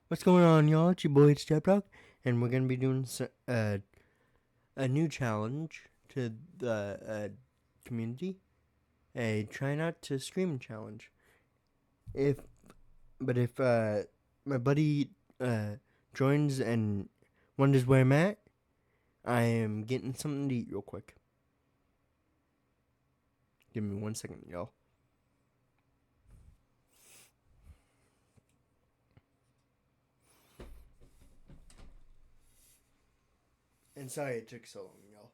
What's going on, y'all? It's your boy, itsjabdog, and we're gonna be doing a new challenge to the community, a try not to scream challenge. If but if my buddy joins and wonders where I'm at, I am getting something to eat real quick. Give me 1 second, y'all. And sorry it took so long, y'all.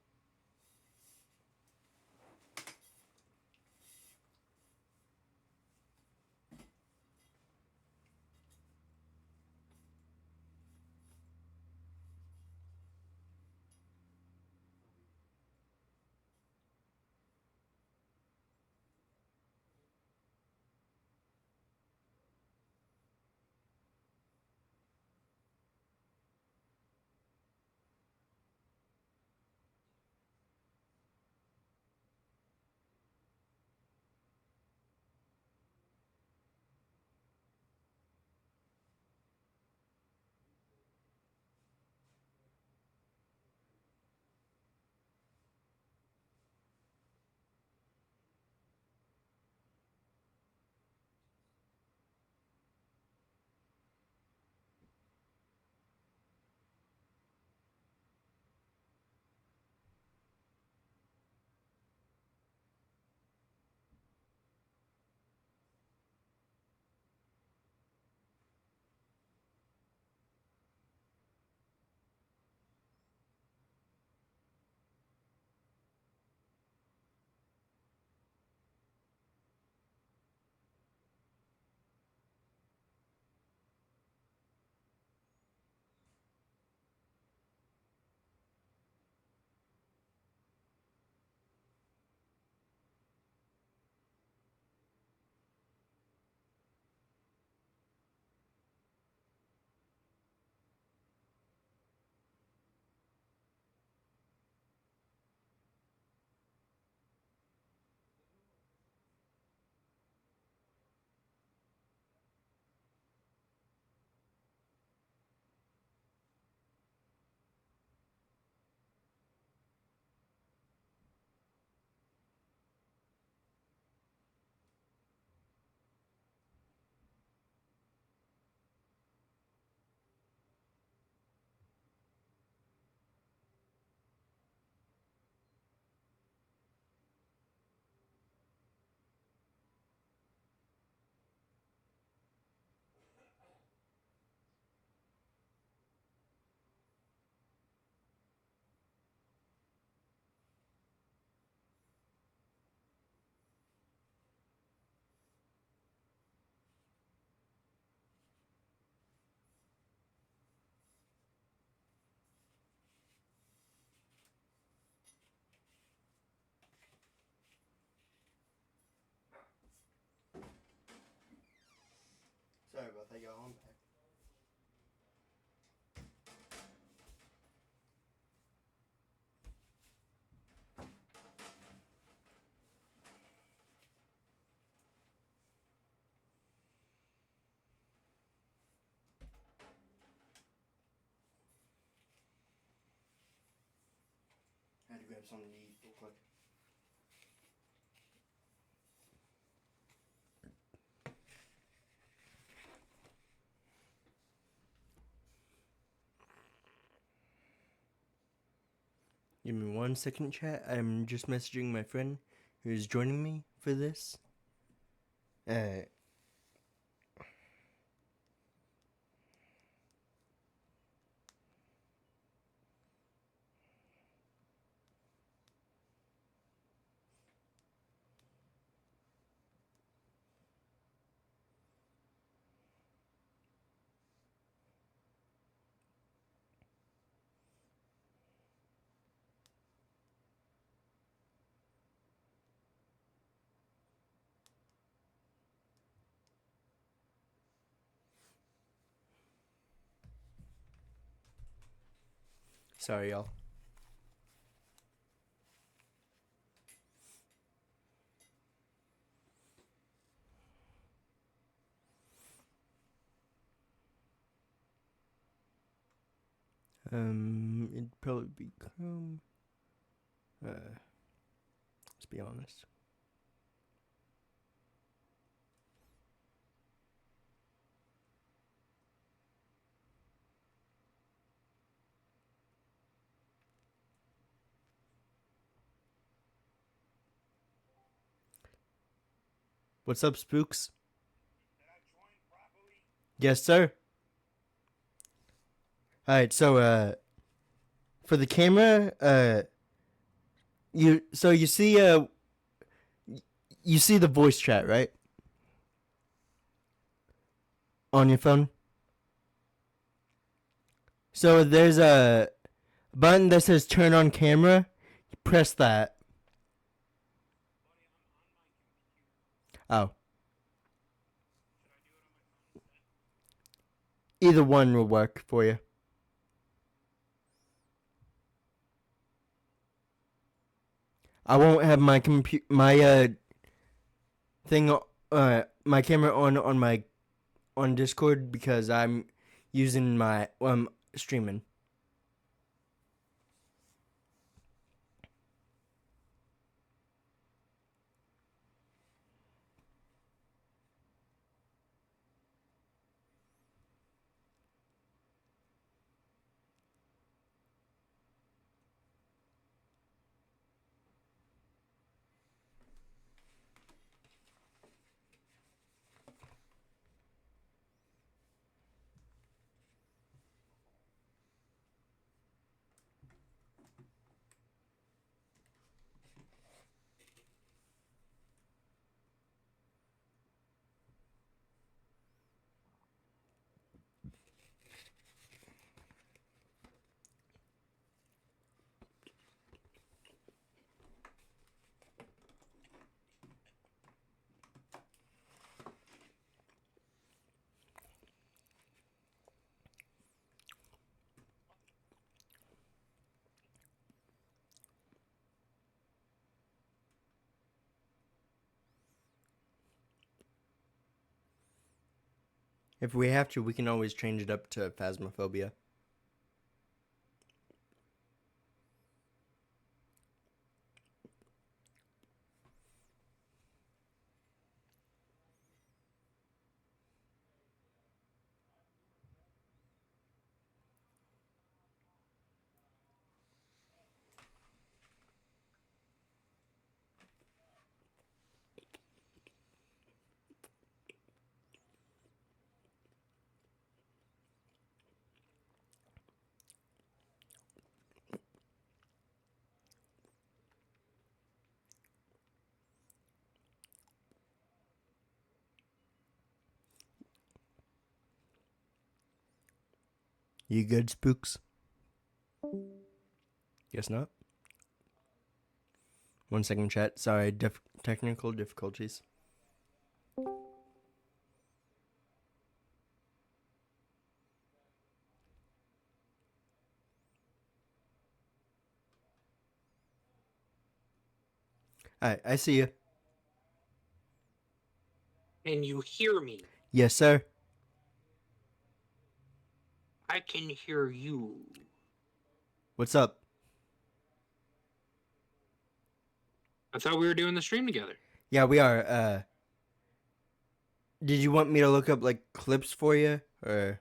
Sorry about that, y'all. I'm back. I had to grab something to eat real quick. Give me 1 second, chat. I'm just messaging my friend who's joining me for this. Uh, Sorry, y'all. It'd probably be Chrome. Let's be honest. What's up, Spooks? Yes, sir. All right, so for the camera, you see the voice chat, right? On your phone. So there's a button that says turn on camera. Press that. Oh. Either one will work for you. I won't have my thing my camera on Discord because I'm using my streaming. If we have to, we can always change it up to Phasmophobia. You good, Spooks? Guess not. 1 second, chat. Sorry, technical difficulties. Alright, I see you. Can you hear me? Yes, sir. I can hear you. What's up? I thought we were doing the stream together. Yeah, we are. Did you want me to look up like clips for you, or?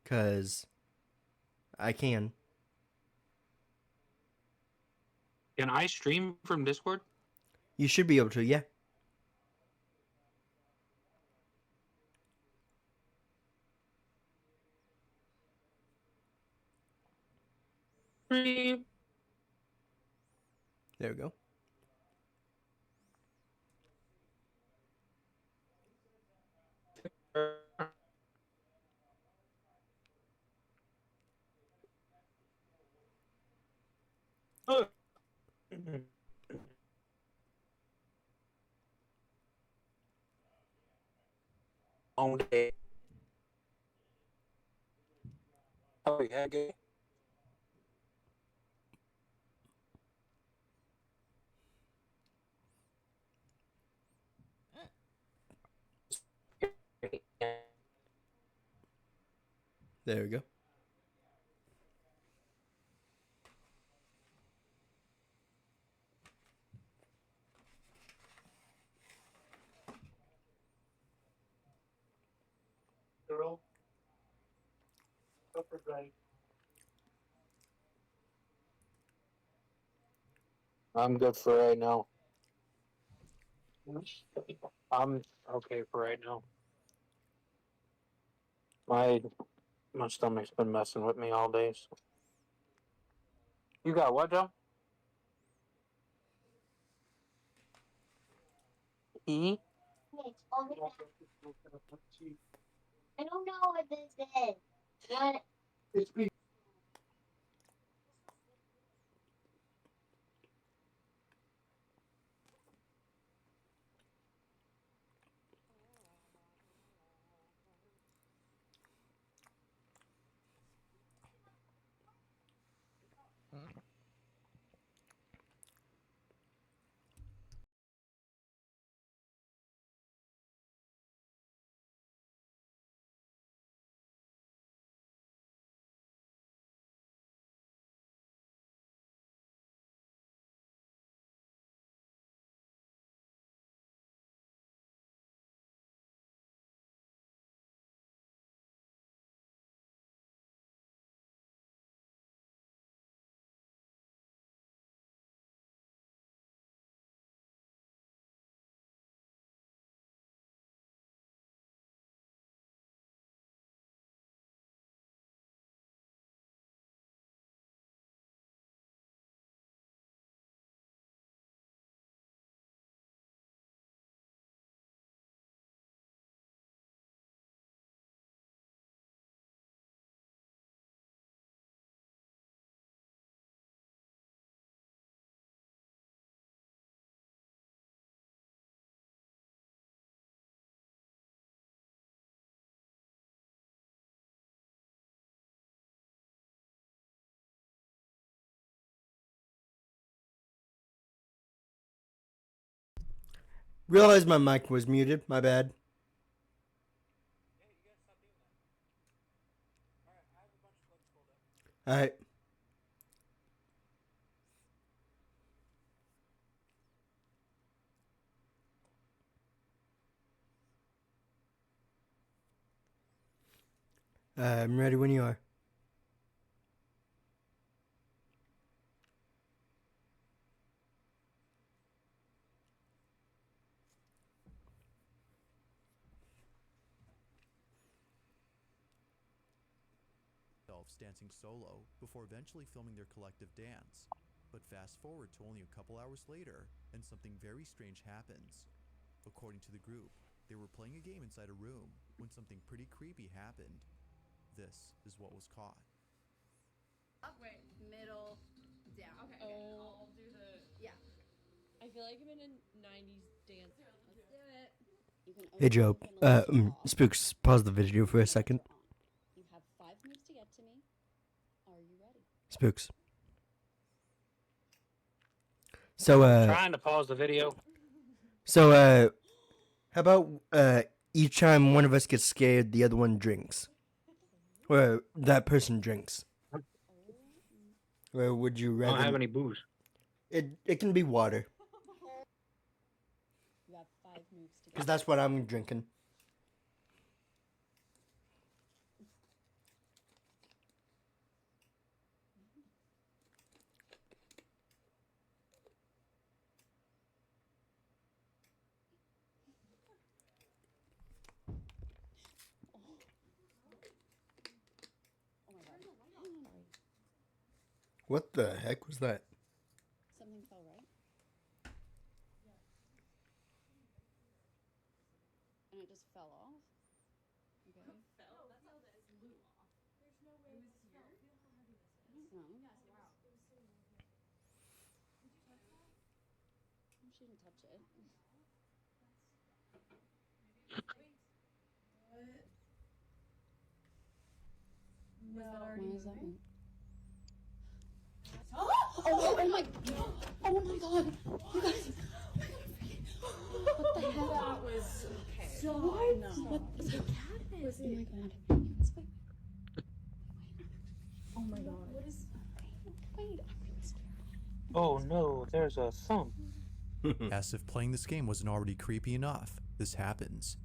Cause I can. Can I stream from Discord? You should be able to, yeah. Stream. There we go. On day. Oh, yeah, good. There we go. Girl. Upper right. I'm good for right now. I'm okay for right now. My stomach's been messing with me all day. So. You got what, Joe? E? I don't know what this is. What? Realized my mic was muted. My bad. All right. I'm ready when you are. Dancing solo before eventually filming their collective dance. But fast forward to only a couple hours later, and something very strange happens. According to the group, they were playing a game inside a room when something pretty creepy happened. This is what was caught. Up, wait, middle, down. Okay, I'll do the. Yeah. I feel like I'm in a 90s dance. Let's do it. Hey Joe. Spooks. Pause the video for a second. You have 5 moves to get to me. Are you ready? Spooks. So Trying to pause the video. how about each time one of us gets scared, the other one drinks, or that person drinks. Or would you I rather? don't have any booze. It can be water, You have 5 moves to because get that's what I'm drinking. Oh my god. Sorry. What the heck was that? Something fell, right? And it just fell off? Okay. Fell? That's how that flew off. There's no way it was here. You know how heavy this is? I don't know. Yes, wow. It was so heavy. Did you touch that? Oh, she didn't touch it. Maybe it What? Was that already Why is that moving? Oh my god! Oh my god! You guys! What the heck? That was okay. What? No. What the cat was Oh my it? god. my god. What is. Wait, I'm really scared. Oh no, there's a thump. As if playing this game wasn't already creepy enough, this happens.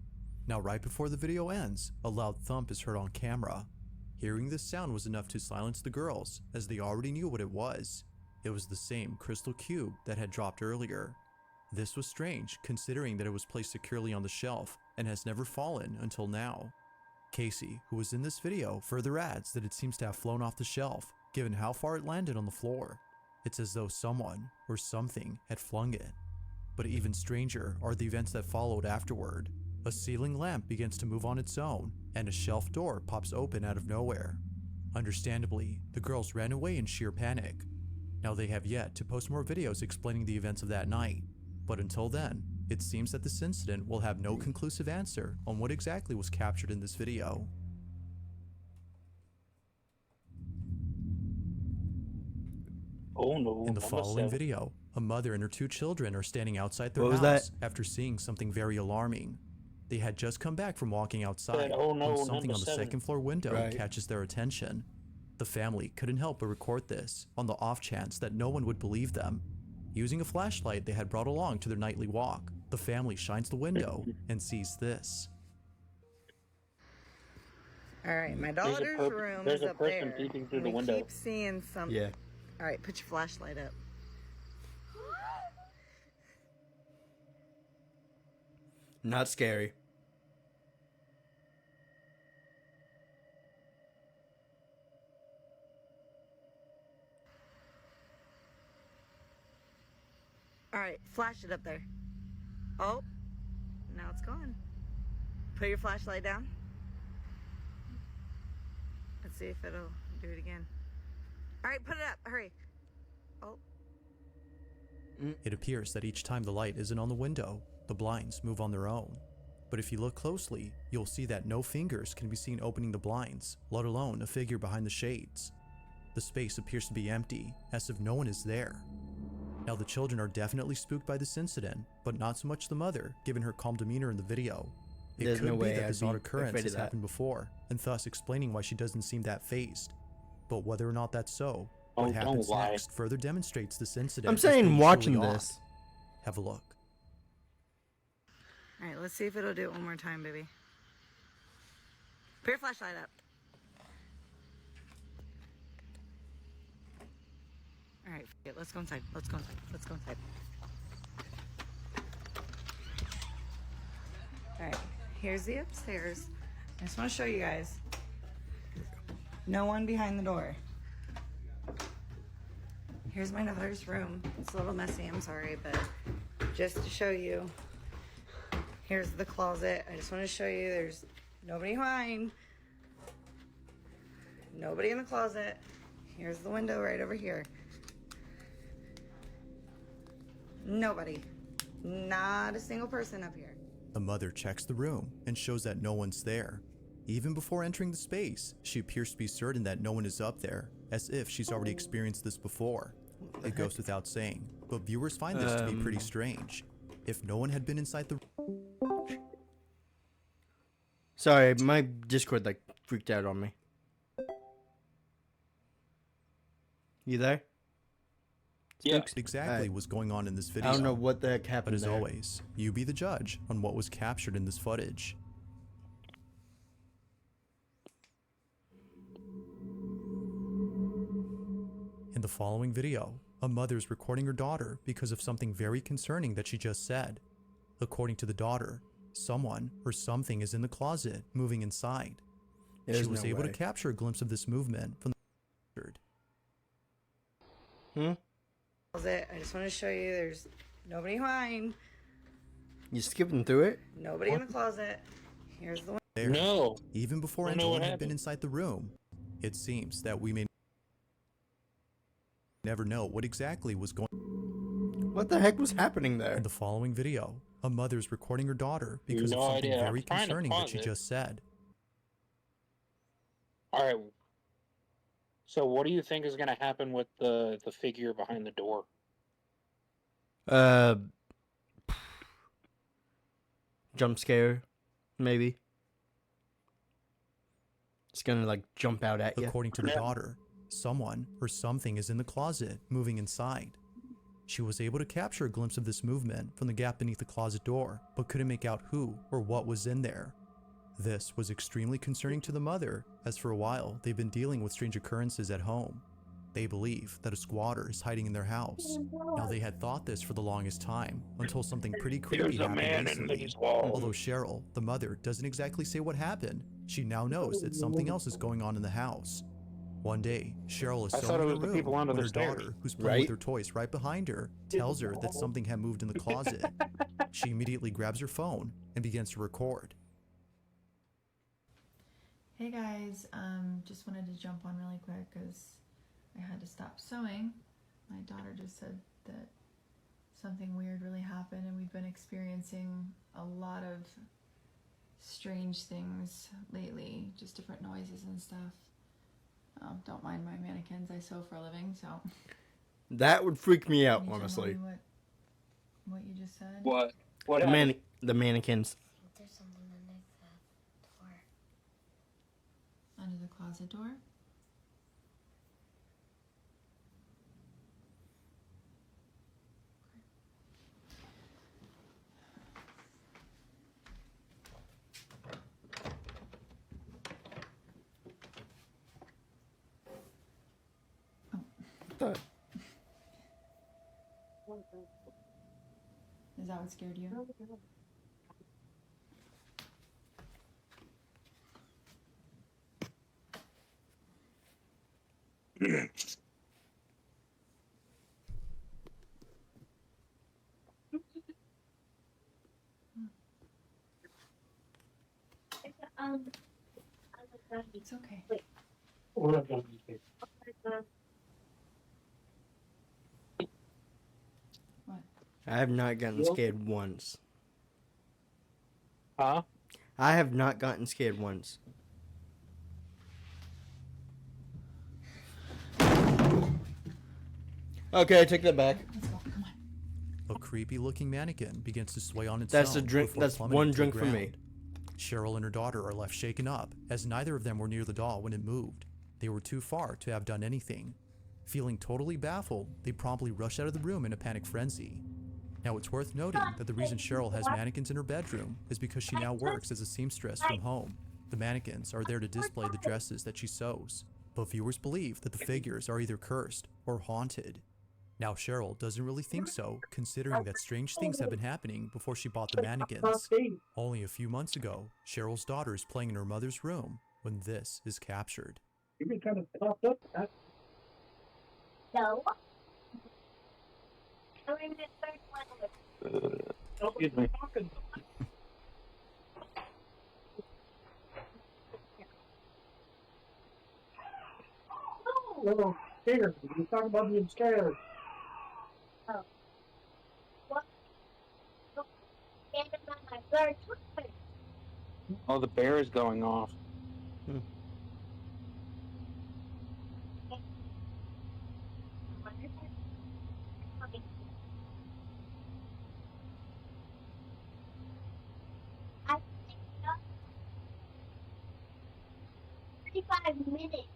Now, right before the video ends, a loud thump is heard on camera. Hearing this sound was enough to silence the girls, as they already knew what it was. It was the same crystal cube that had dropped earlier. This was strange, considering that it was placed securely on the shelf and has never fallen until now. Casey, who was in this video, further adds that it seems to have flown off the shelf, given how far it landed on the floor. It's as though someone or something had flung it. But even stranger are the events that followed afterward. A ceiling lamp begins to move on its own, and a shelf door pops open out of nowhere. Understandably, the girls ran away in sheer panic. Now, they have yet to post more videos explaining the events of that night, but until then, it seems that this incident will have no conclusive answer on what exactly was captured in this video. Oh no. In the number following 7. video, a mother and her 2 children are standing outside their What was house that? after seeing something very alarming. They had just come back from walking outside Oh no, when something number on the 7. second floor window Right. catches their attention. The family couldn't help but record this on the off chance that no one would believe them. Using a flashlight they had brought along to their nightly walk, the family shines the window and sees this. All right, my There's a daughter's room there's is a up person there. peeping through and the we window. keep seeing something. Yeah. All right, put your flashlight up. Not scary. All right, flash it up there. Oh, now it's gone. Put your flashlight down. Let's see if it'll do it again. All right, put it up. Hurry. Oh, It appears that each time the light isn't on the window, the blinds move on their own. But if you look closely, you'll see that no fingers can be seen opening the blinds, let alone a figure behind the shades. The space appears to be empty, as if no one is there. Now, the children are definitely spooked by this incident, but not so much the mother, given her calm demeanor in the video. It There's could no be way that I'd this be odd occurrence afraid of has that. happened before, and thus explaining why she doesn't seem that fazed. But whether or not that's so, Oh, what don't happens lie. next further demonstrates this incident I'm as saying being watching truly odd. this. Have a look. all right, let's see if it'll do it one more time, baby. Put your flashlight up. All right, forget it. Let's go inside. Let's go inside. Let's go inside. All right, here's the upstairs. I just want to show you guys. No one behind the door. Here's my daughter's room. It's a little messy, I'm sorry, but just to show you. Here's the closet. I just want to show you there's nobody behind. Nobody in the closet. Here's the window right over here. Nobody. Not a single person up here. The mother checks the room and shows that no one's there. Even before entering the space, she appears to be certain that no one is up there, as if she's already experienced this before. It goes without saying, but viewers find this to be pretty strange. If no one had been inside the Sorry, my Discord like freaked out on me. You there? Yeah. Spooks? exactly Alright. was going on in this video. I don't know what the heck But happened as there. always, you be the judge on what was captured in this footage. In the following video, a mother is recording her daughter because of something very concerning that she just said. According to the daughter, someone or something is in the closet moving inside. There's She was no able way. to capture a glimpse of this movement from the Closet. I just want to show you there's nobody behind. You skipping through it? Nobody in the closet. Here's the window. there. No. Even before I don't know what anyone had been happened. inside the room, it seems that we may never know what exactly was going on. What the heck was happening there? In the following video, a mother is recording her daughter because No of something idea. very I'm trying to concerning that she pause it. just said. All right. So what do you think is going to happen with the figure behind the door? Jump scare, maybe. It's gonna like jump out at you. According to the Yeah. daughter, Someone or something is in the closet, moving inside. She was able to capture a glimpse of this movement from the gap beneath the closet door, but couldn't make out who or what was in there. This was extremely concerning to the mother, as for a while they've been dealing with strange occurrences at home. They believe that a squatter is hiding in their house. Now, they had thought this for the longest time, until something pretty creepy There's a happened man in recently. these walls. Although Cheryl, the mother, doesn't exactly say what happened, she now knows that something else is going on in the house. One day, Cheryl is I sewing thought it in was her the room people under when the her stairs. daughter, who's playing Right. with her toys right behind her, tells her that something had moved in the closet. She immediately grabs her phone and begins to record. Hey guys, just wanted to jump on really quick because I had to stop sewing. My daughter just said that something weird really happened, and we've been experiencing a lot of strange things lately, just different noises and stuff. Don't mind my mannequins, I sew for a living, so. That would freak me out, Can you tell honestly. me what you just said? What? What The, happened? the mannequins. There's something underneath that door. Under the closet door? Is that what scared you? It's okay. What happened? I have not gotten scared once. Huh? I have not gotten scared once. Okay, I take that back. Let's go. Come on. A creepy-looking mannequin begins to sway on its That's own a drink. before That's plummeting one to the drink for me. ground. Cheryl and her daughter are left shaken up, as neither of them were near the doll when it moved. They were too far to have done anything. Feeling totally baffled, they promptly rush out of the room in a panic frenzy. Now, it's worth noting that the reason Cheryl has mannequins in her bedroom is because she now works as a seamstress from home. The mannequins are there to display the dresses that she sews, but viewers believe that the figures are either cursed or haunted. Now, Cheryl doesn't really think so, considering that strange things have been happening before she bought the mannequins. Only a few months ago, Cheryl's daughter is playing in her mother's room when this is captured. You've been kind of popped up. No. I'm in the third one. Excuse me. Little scared. You talk about being scared. And I'm on my third one. Oh, the bear is going off. I think 35 minutes.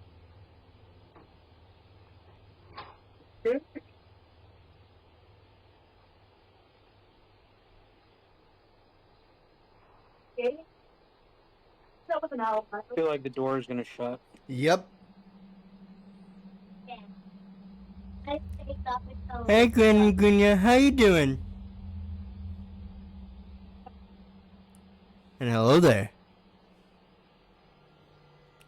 Okay. That was an hour. I feel like the door is gonna shut. Yep. Yeah. I picked up with those. Hey, Gunya, how you doing? And hello there.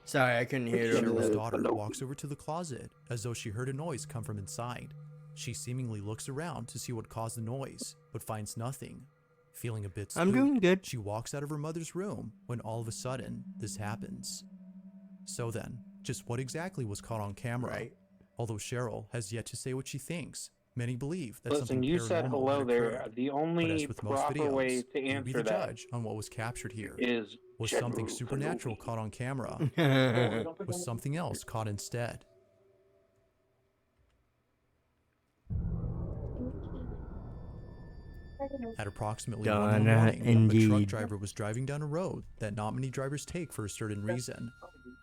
Sorry, I couldn't hear Cheryl's you. daughter walks over to the closet as though she heard a noise come from inside. She seemingly looks around to see what caused the noise, but finds nothing. Feeling a bit spooked, I'm doing good. she walks out of her mother's room when all of a sudden this happens. So then, just what exactly was caught on camera? Right. Although Cheryl has yet to say what she thinks, many believe that Listen, something you said paranormal hello had there. occurred. The But only as with most proper videos, way to you be answer the that judge on what was captured here. is Was something supernatural caught on camera? Was something else caught instead? At approximately 1 in the Donna, morning, a truck indeed. driver was driving down a road that not many drivers take for a certain reason.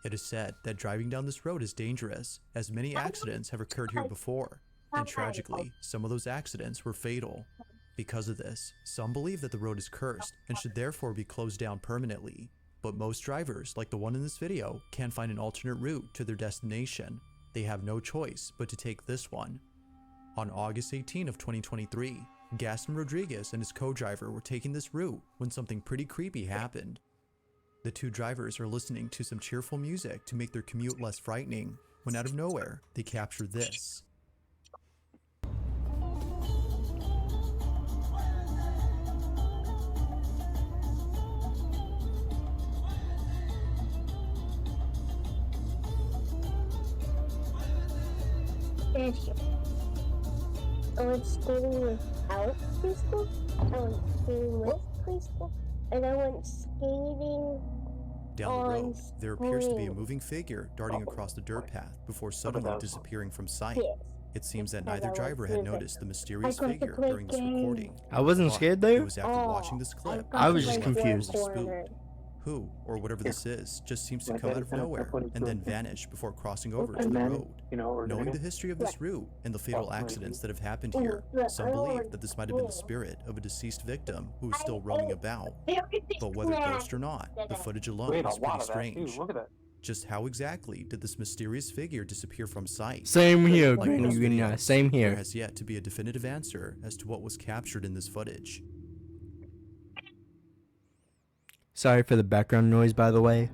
It is said that driving down this road is dangerous, as many accidents have occurred here before, and tragically, some of those accidents were fatal. Because of this, some believe that the road is cursed and should therefore be closed down permanently. But most drivers, like the one in this video, can't find an alternate route to their destination. They have no choice but to take this one. On August 18 of 2023, Gaston Rodriguez and his co-driver were taking this route when something pretty creepy happened. The two drivers are listening to some cheerful music to make their commute less frightening, when out of nowhere, they capture this. I went skating without preschool. I went skating with preschool. And I went skating Down the road, on there appears to be a spring. moving figure darting across the dirt path before suddenly those. disappearing from sight. Yes. It seems that Because neither I was driver had moving. noticed the mysterious I got to figure play during this games. recording. I wasn't But scared It there. was after watching this clip I that was they just were a little confused. spooked. Who, or whatever this is, just seems to Like come that out of kind of nowhere stuff when and then it's- vanish before crossing over to And the then, road. you know, we're Knowing gonna the do. history of this route and the fatal accidents that have happened Ooh, here, look, some I believe want that this might have been the to. spirit of a deceased victim who is still roaming about. But whether Snack. ghost or not, the footage alone We ate a is lot pretty of that too. strange. Look at that. Just how exactly did this mysterious figure disappear from sight? Same here, Like Granny most Gina. videos, Same There here. has yet to be a definitive answer as to what was captured in this footage. Sorry for the background noise, by the way.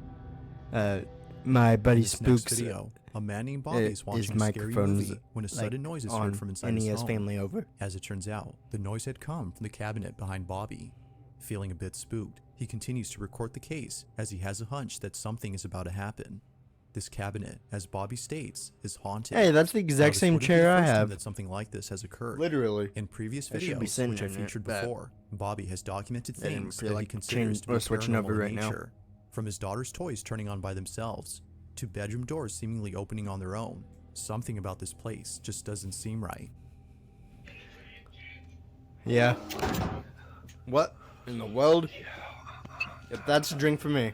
My buddy In this next Spooks video, a man named Bobby is his watching a scary microphone's movie when a sudden noise is on, heard from inside and his he has home. family over. As it turns out, the noise had come from the cabinet behind Bobby. Feeling a bit spooked, he continues to record the case as he has a hunch that something is about to happen. This cabinet, as Bobby states, is haunted. Hey, that's the Now, exact this same wouldn't be chair the I first time have. that something like this has occurred. Literally. In previous I should be videos, sitting which I in it, featured but before, Bobby has documented I didn't things feel that he like considers to be switching paranormal over in right now. nature. From his daughter's toys turning on by themselves, to bedroom doors seemingly opening on their own. Something about this place just doesn't seem right. Yeah. What in the world? Yep, that's a drink for me.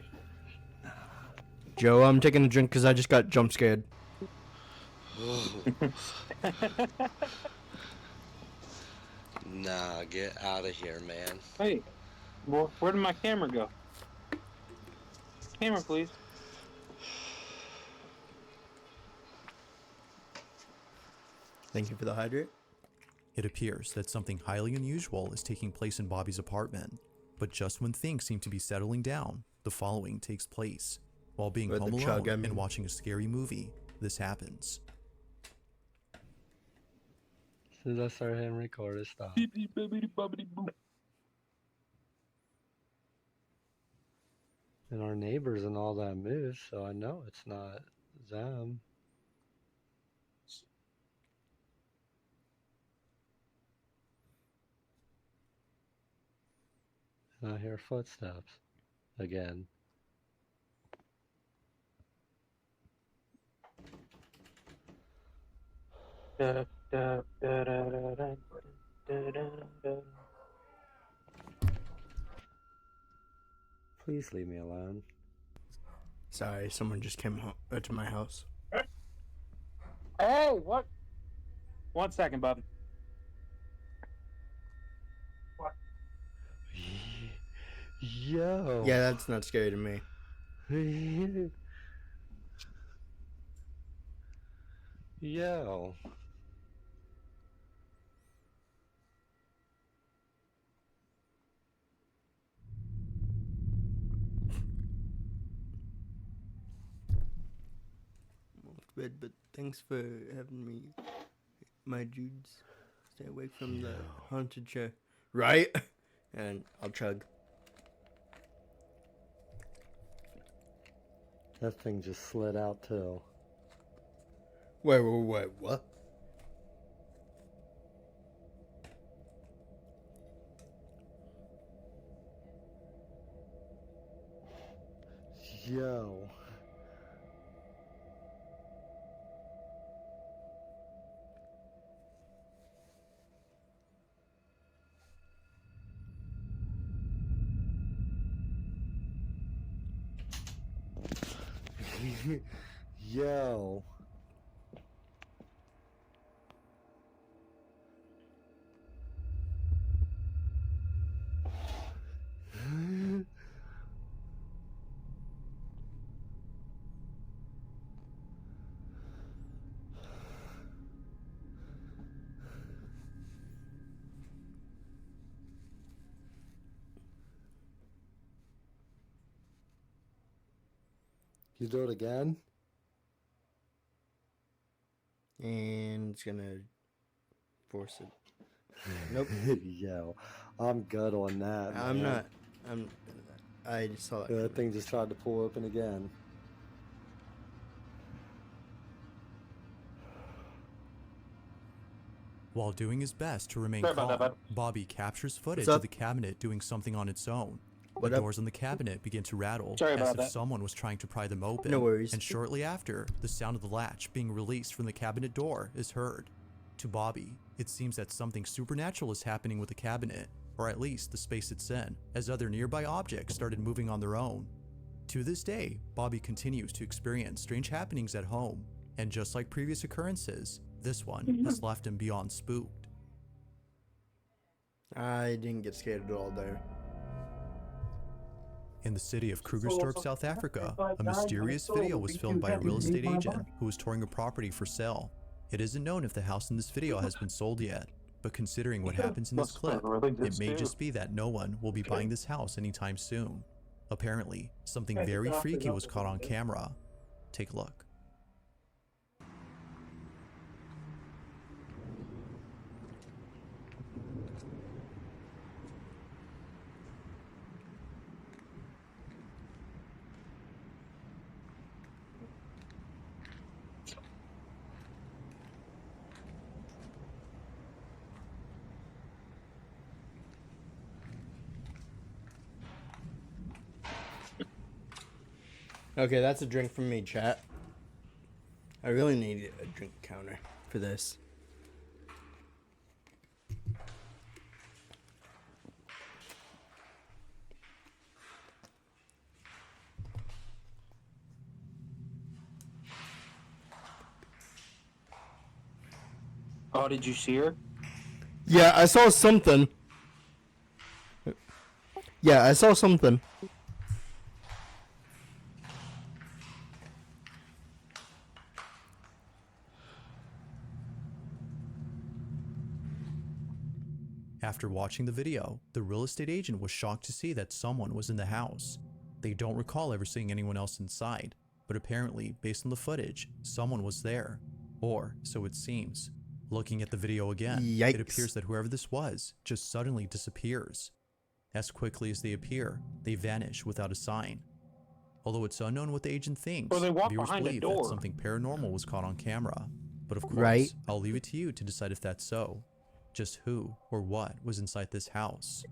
Joe, I'm taking a drink because I just got jump scared. Nah, get out of here, man. Hey, where did my camera go? Camera, please. Thank you for the hydrate. It appears that something highly unusual is taking place in Bobby's apartment, but just when things seem to be settling down, the following takes place. While being With the home chug, alone I mean. and watching a scary movie, this happens. As soon as I start hitting record, it stops. And our neighbors and all that move, so I know it's not them. And I hear footsteps again. Da, da, da, da, da, da, da, da, da. Please leave me alone. Sorry, someone just came to my house. Hey, what? 1 second, bub. Yo. Yeah, that's not scary to me. Yo. Bed, but thanks for having me, my dudes. Stay away from the haunted chair. Right? And I'll chug. That thing just slid out too. Wait, what? Yo. Yo. You do it again? And it's gonna force it. Nope. Yo, I'm good on that. I'm man. not. I just saw it. That thing just tried to pull open again. While doing his best to remain Sorry about that, calm, bud. Bobby captures footage up? of the cabinet doing something on its own. What The up? doors on the cabinet begin to rattle Sorry as about if that. someone was trying to pry them open. No worries. And shortly after, the sound of the latch being released from the cabinet door is heard. To Bobby, it seems that something supernatural is happening with the cabinet, or at least the space it's in, as other nearby objects started moving on their own. To this day, Bobby continues to experience strange happenings at home, and just like previous occurrences, this one has left him beyond spooked. I didn't get scared at all there. In the city of Krugersdorp, South Africa, a mysterious video was filmed by a real estate agent who was touring a property for sale. It isn't known if the house in this video has been sold yet, but considering what happens in this clip, it may just be that no one will be buying this house anytime soon. Apparently, something very freaky was caught on camera. Take a look. Okay, that's a drink from me, chat. I really need a drink counter for this. Oh, did you see her? Yeah, I saw something. Yeah, I saw something. After watching the video, the real estate agent was shocked to see that someone was in the house. They don't recall ever seeing anyone else inside, but apparently, based on the footage, someone was there. Or, so it seems. Looking at the video again, Yikes. it appears that whoever this was just suddenly disappears. As quickly as they appear, they vanish without a sign. Although it's unknown what the agent thinks, Or they walk viewers behind a believe door. that something paranormal was caught on camera. But of course, Right. I'll leave it to you to decide if that's so. Just who or what was inside this house.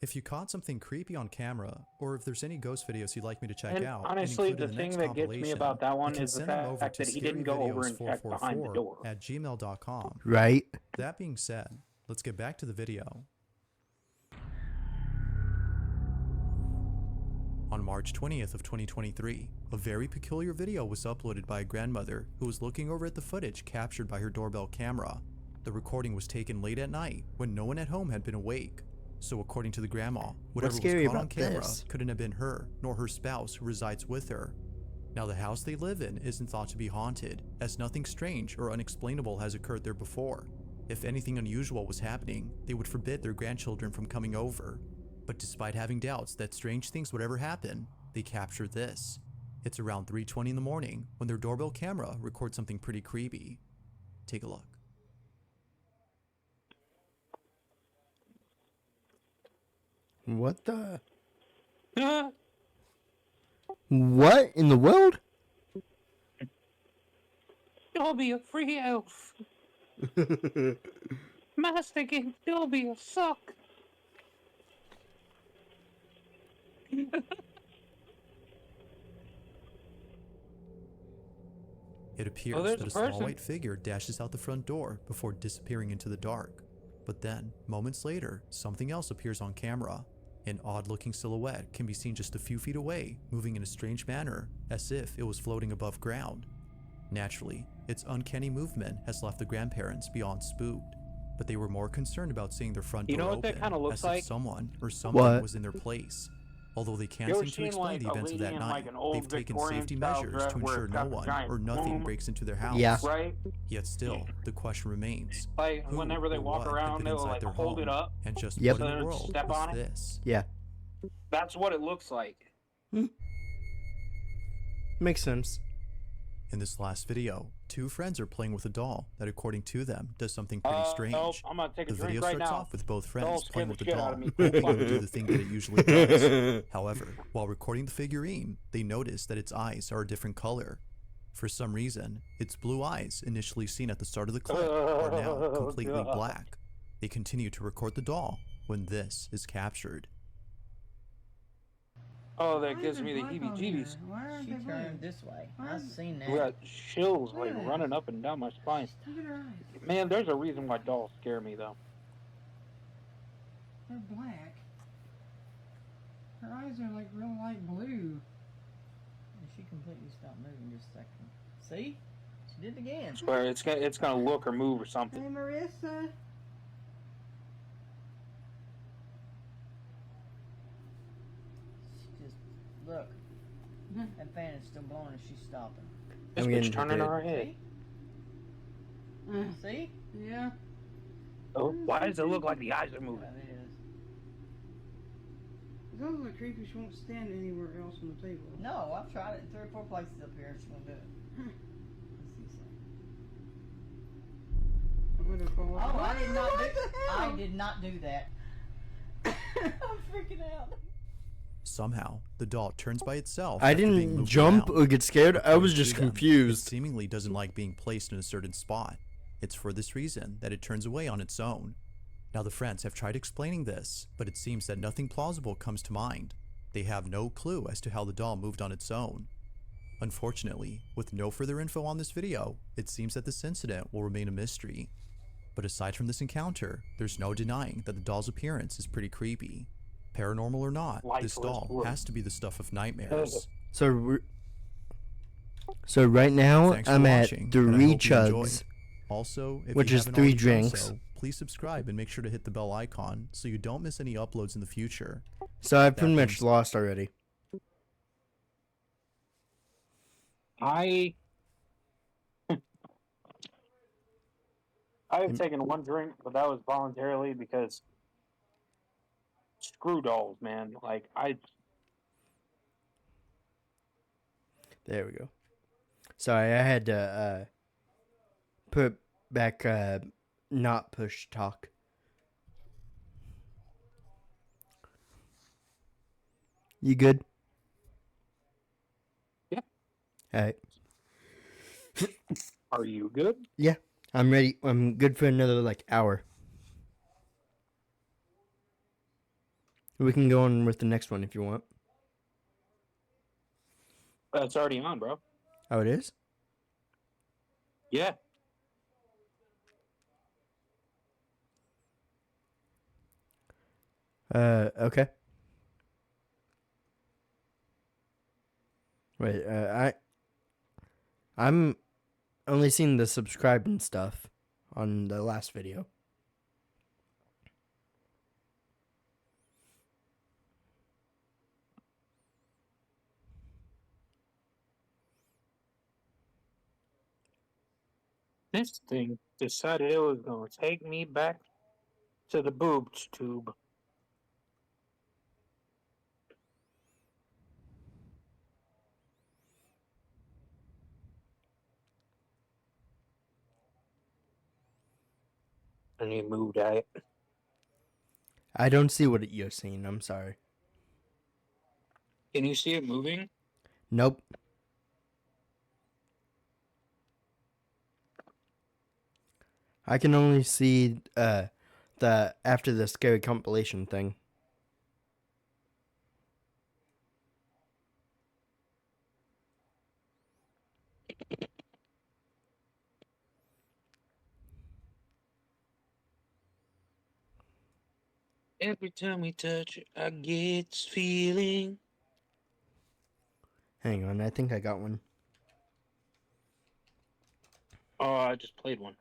If you caught something creepy on camera, or if there's any ghost videos you'd like me to check And out, honestly, and include the in thing next that gets me compilation, about that one you can is the send them over fact to that he didn't go over and check behind the door. scaryvideos444@gmail.com. Right? That being said, let's get back to the video. On March 20th of 2023, a very peculiar video was uploaded by a grandmother who was looking over at the footage captured by her doorbell camera. The recording was taken late at night when no one at home had been awake. So according to the grandma, whatever was scary caught on about camera this? couldn't have been her, nor her spouse who resides with her. Now the house they live in isn't thought to be haunted, as nothing strange or unexplainable has occurred there before. If anything unusual was happening, they would forbid their grandchildren from coming over. But despite having doubts that strange things would ever happen, they captured this. It's around 3:20 in the morning when their doorbell camera records something pretty creepy. Take a look. What the? What in the world? You'll be a free elf. Master King, you'll be a suck. It appears there's that a a small person. white figure dashes out the front door before disappearing into the dark. But then, moments later, something else appears on camera. An odd-looking silhouette can be seen just a few feet away, moving in a strange manner, as if it was floating above ground. Naturally, its uncanny movement has left the grandparents beyond spooked, but they were more concerned about seeing their front You know door what that open, kinda looks as like? if someone or something What? was in their place. Although they can't You ever seem to seen, explain like, the a events of lady that in, night, like, an old they've taken Victorian safety style measures dress to where ensure it's no got the one giant or nothing plume? breaks into their house. Yeah. Right? Yet still, the question remains, Like, who whenever they or walk what had around, been they'll, inside like, their hold home, it up and just Yep. what in so the they don't world step was on it. this? Yeah. That's what it looks like. Makes sense. In this last video, two friends are playing with a doll that, according to them, does something pretty strange. Nope, I'm gonna take a The drink video right starts now. off with both Doll friends scared playing the with the shit out doll, of me. hoping it would do the thing that it usually does. However, while recording the figurine, they notice that its eyes are a different color. For some reason, its blue eyes, initially seen at the start of the clip, are now Oh, completely God. black. They continue to record the doll when this is captured. Oh, that gives me the heebie-jeebies. She turned this way. I've seen I that. got chills like running up and down my spine. Man, there's a reason why dolls scare me though. They're black. Her eyes are like real light blue. And she completely stopped moving just a second. See? She did it again. I swear it's gonna look or move or something. Hey, Marissa. She just, look. That fan is still blowing and she's stopping. This I'm bitch getting turning good. her head. See? Yeah. Oh, why does it look like the eyes are moving? That is. Those are creepy. She won't stand anywhere else on the table. No, I've tried it in 3 or 4 places up here and she won't do it. Let's see something. Oh, I did not do I did not do that. I'm freaking out. Somehow, the doll turns by itself. I after being didn't moved jump around. or get scared. I was According just to them, confused. It seemingly doesn't like being placed in a certain spot. It's for this reason that it turns away on its own. Now the friends have tried explaining this, but it seems that nothing plausible comes to mind. They have no clue as to how the doll moved on its own. Unfortunately, with no further info on this video, it seems that this incident will remain a mystery. But aside from this encounter, there's no denying that the doll's appearance is pretty creepy. Paranormal or not, this doll has to be the stuff of nightmares. So right now Thanks for I'm at watching, and I 3 hope you enjoyed. chugs, Also, if which you is haven't 3 already done drinks. so, please subscribe and make sure to hit the bell icon so you don't miss any uploads in the future. So I've That pretty being much lost already. I have taken one drink, but that was voluntarily because screw dolls, man. Like There we go. Sorry, I had to put back not push talk. You good? Yeah. Alright. Are you good? Yeah. I'm ready. I'm good for another like hour. We can go on with the next one if you want. It's already on, bro. Oh, it is? Yeah. Okay. Wait, I'm only seeing the subscribe and stuff on the last video. This thing decided it was going to take me back to the boobs tube. And you moved at it. I don't see what you're seeing. I'm sorry. Can you see it moving? Nope. I can only see the after the scary compilation thing. Every time we touch, I get this feeling. Hang on, I think I got one. Oh, I just played one.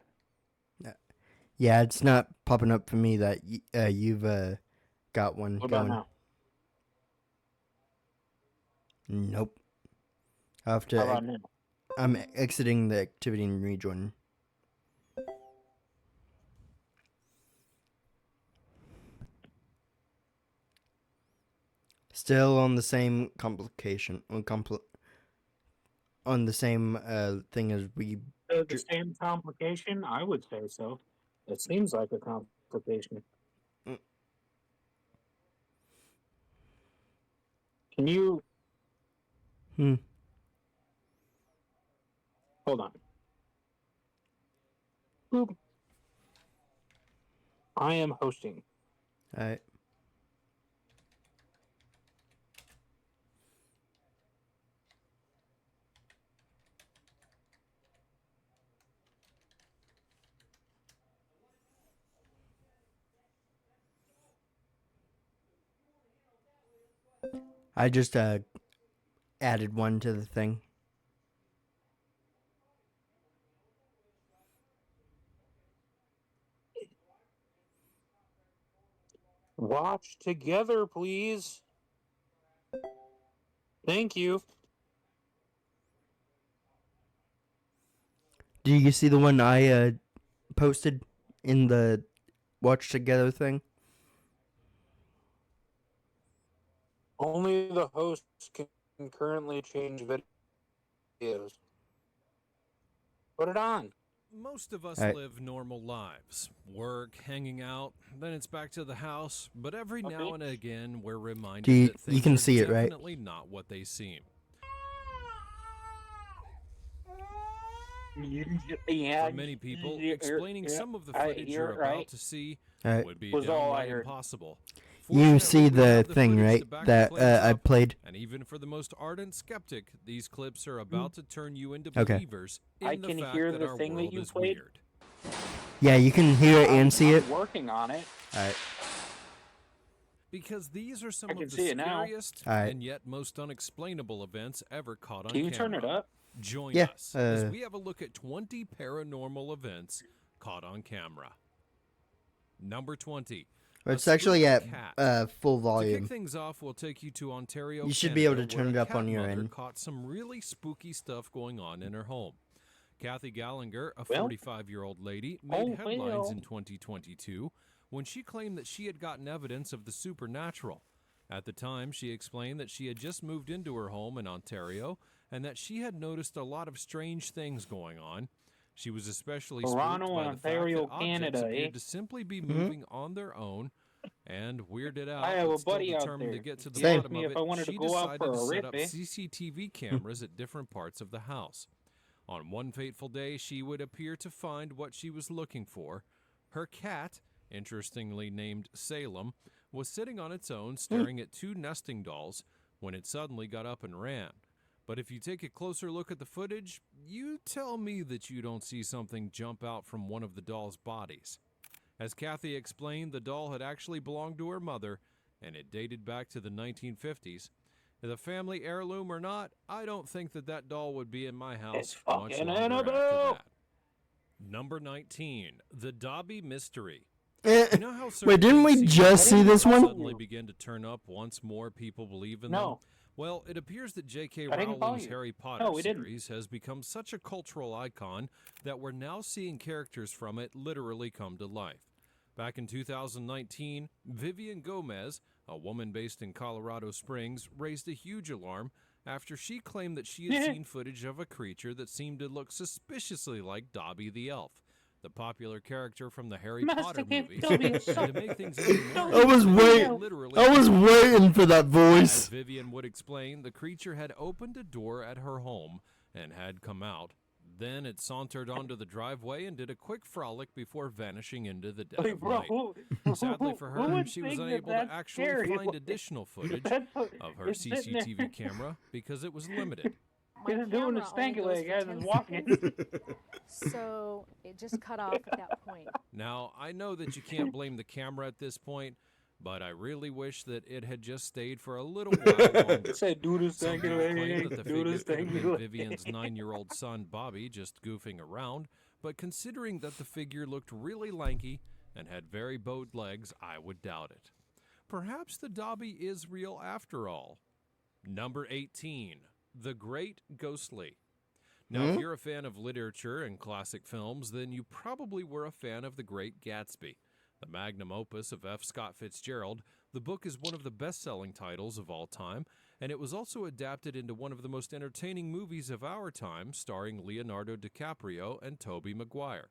Yeah, it's not popping up for me that you've got one What going. about now? Nope. I'll have to. How about now? I'm exiting the activity and rejoin. Still on the same complication. On the same thing as we. The same complication? I would say so. It seems like a complication. Mm. Can you... Hmm. Hold on. Boop. I am hosting. Alright. I just added one to the thing. Watch together, please. Thank you. Do you see the one I posted in the watch together thing? Only the host can currently change videos. Put it on. Most of us Alright. live normal lives. Work, hanging out, then it's back to the house. But every now and again, we're reminded that things you can are see it, right? definitely not what they seem. Yeah, For many people, explaining some of the footage you're you're right. about to see Alright. would be Was all I downright heard. impossible. You see Fortunately, we the have thing, footage right? to back That the claims I up, played. And even for the most ardent skeptic, these clips are about to turn you into Okay. believers in I the can fact hear that the our thing that world you is played. weird. Yeah, you can hear it and see it. I'm working on it. Alright. Because these are some I can of the see it now. scariest Alright. and yet most unexplainable events ever caught on Can you camera. turn it up? Join Yeah, us as we have a look at 20 paranormal events caught on camera. Number 20. It's A actually spooky at cat. full To volume. kick things off, we'll take you to Ontario, You should be able to Canada, turn where it a up on cat your mother end. caught some really spooky stuff going on in her home. Kathy Gallagher, a Well? 45-year-old lady, made Oh, headlines well. in 2022 when she claimed that she had gotten evidence of the supernatural. At the time, she explained that she had just moved into her home in Ontario and that she had noticed a lot of strange things going on. She was especially spooked Toronto by and the fact Ontario, that objects Canada, appeared eh? to simply be moving on their own, and weirded out, I have but a still buddy out determined to there. get to the He asked bottom me of if it, I wanted to she go out decided for to a set rip, up eh? CCTV cameras at different parts of the house. On one fateful day, she would appear to find what she was looking for. Her cat, interestingly named Salem, was sitting on its own staring at two nesting dolls when it suddenly got up and ran. But if you take a closer look at the footage, you tell me that you don't see something jump out from one of the doll's bodies. As Kathy explained, the doll had actually belonged to her mother, and it dated back to the 1950s. The family heirloom or not, I don't think that doll would be in my house It's much fucking longer after Annabelle! that. Number 19, the Dobby Mystery. Eh, You know how Wait, certain didn't we things just see this one? suddenly begin to turn up once more people believe in them? No. Well, it appears that J.K. I didn't call Rowling's you. Harry Potter No, we didn't. series has become such a cultural icon that we're now seeing characters from it literally come to life. Back in 2019, Vivian Gomez, a woman based in Colorado Springs, raised a huge alarm after she claimed that she had seen footage of a creature that seemed to look suspiciously like Dobby the Elf, the popular character from the Harry Potter movies. And to make things even more I was interesting, waiting. I was waiting for that as voice. Vivian would explain, the creature had opened a door at her home and had come out. Then it sauntered onto the driveway and did a quick frolic before vanishing into the dead Hey, of bro, night. Sadly for who her, would she was think that unable to that's actually scary? find additional footage of her It's sitting there. CCTV camera because it was limited. He's doing the stanky leg as he's walking. So it just cut off at that point. Now, I know that you can't blame the camera at this point, but I really wish that it had just stayed for a little while longer. Say, do this Some thing, people claim that the do figure this could have thing. been Vivian's 9-year-old son Bobby just goofing around, but considering that the figure looked really lanky and had very bowed legs, I would doubt it. Perhaps the Dobby is real after all. Number 18, The Great Ghostly. Now, if you're a fan of literature and classic films, then you probably were a fan of The Great Gatsby, the magnum opus of F. Scott Fitzgerald. The book is one of the best-selling titles of all time, and it was also adapted into one of the most entertaining movies of our time, starring Leonardo DiCaprio and Tobey Maguire.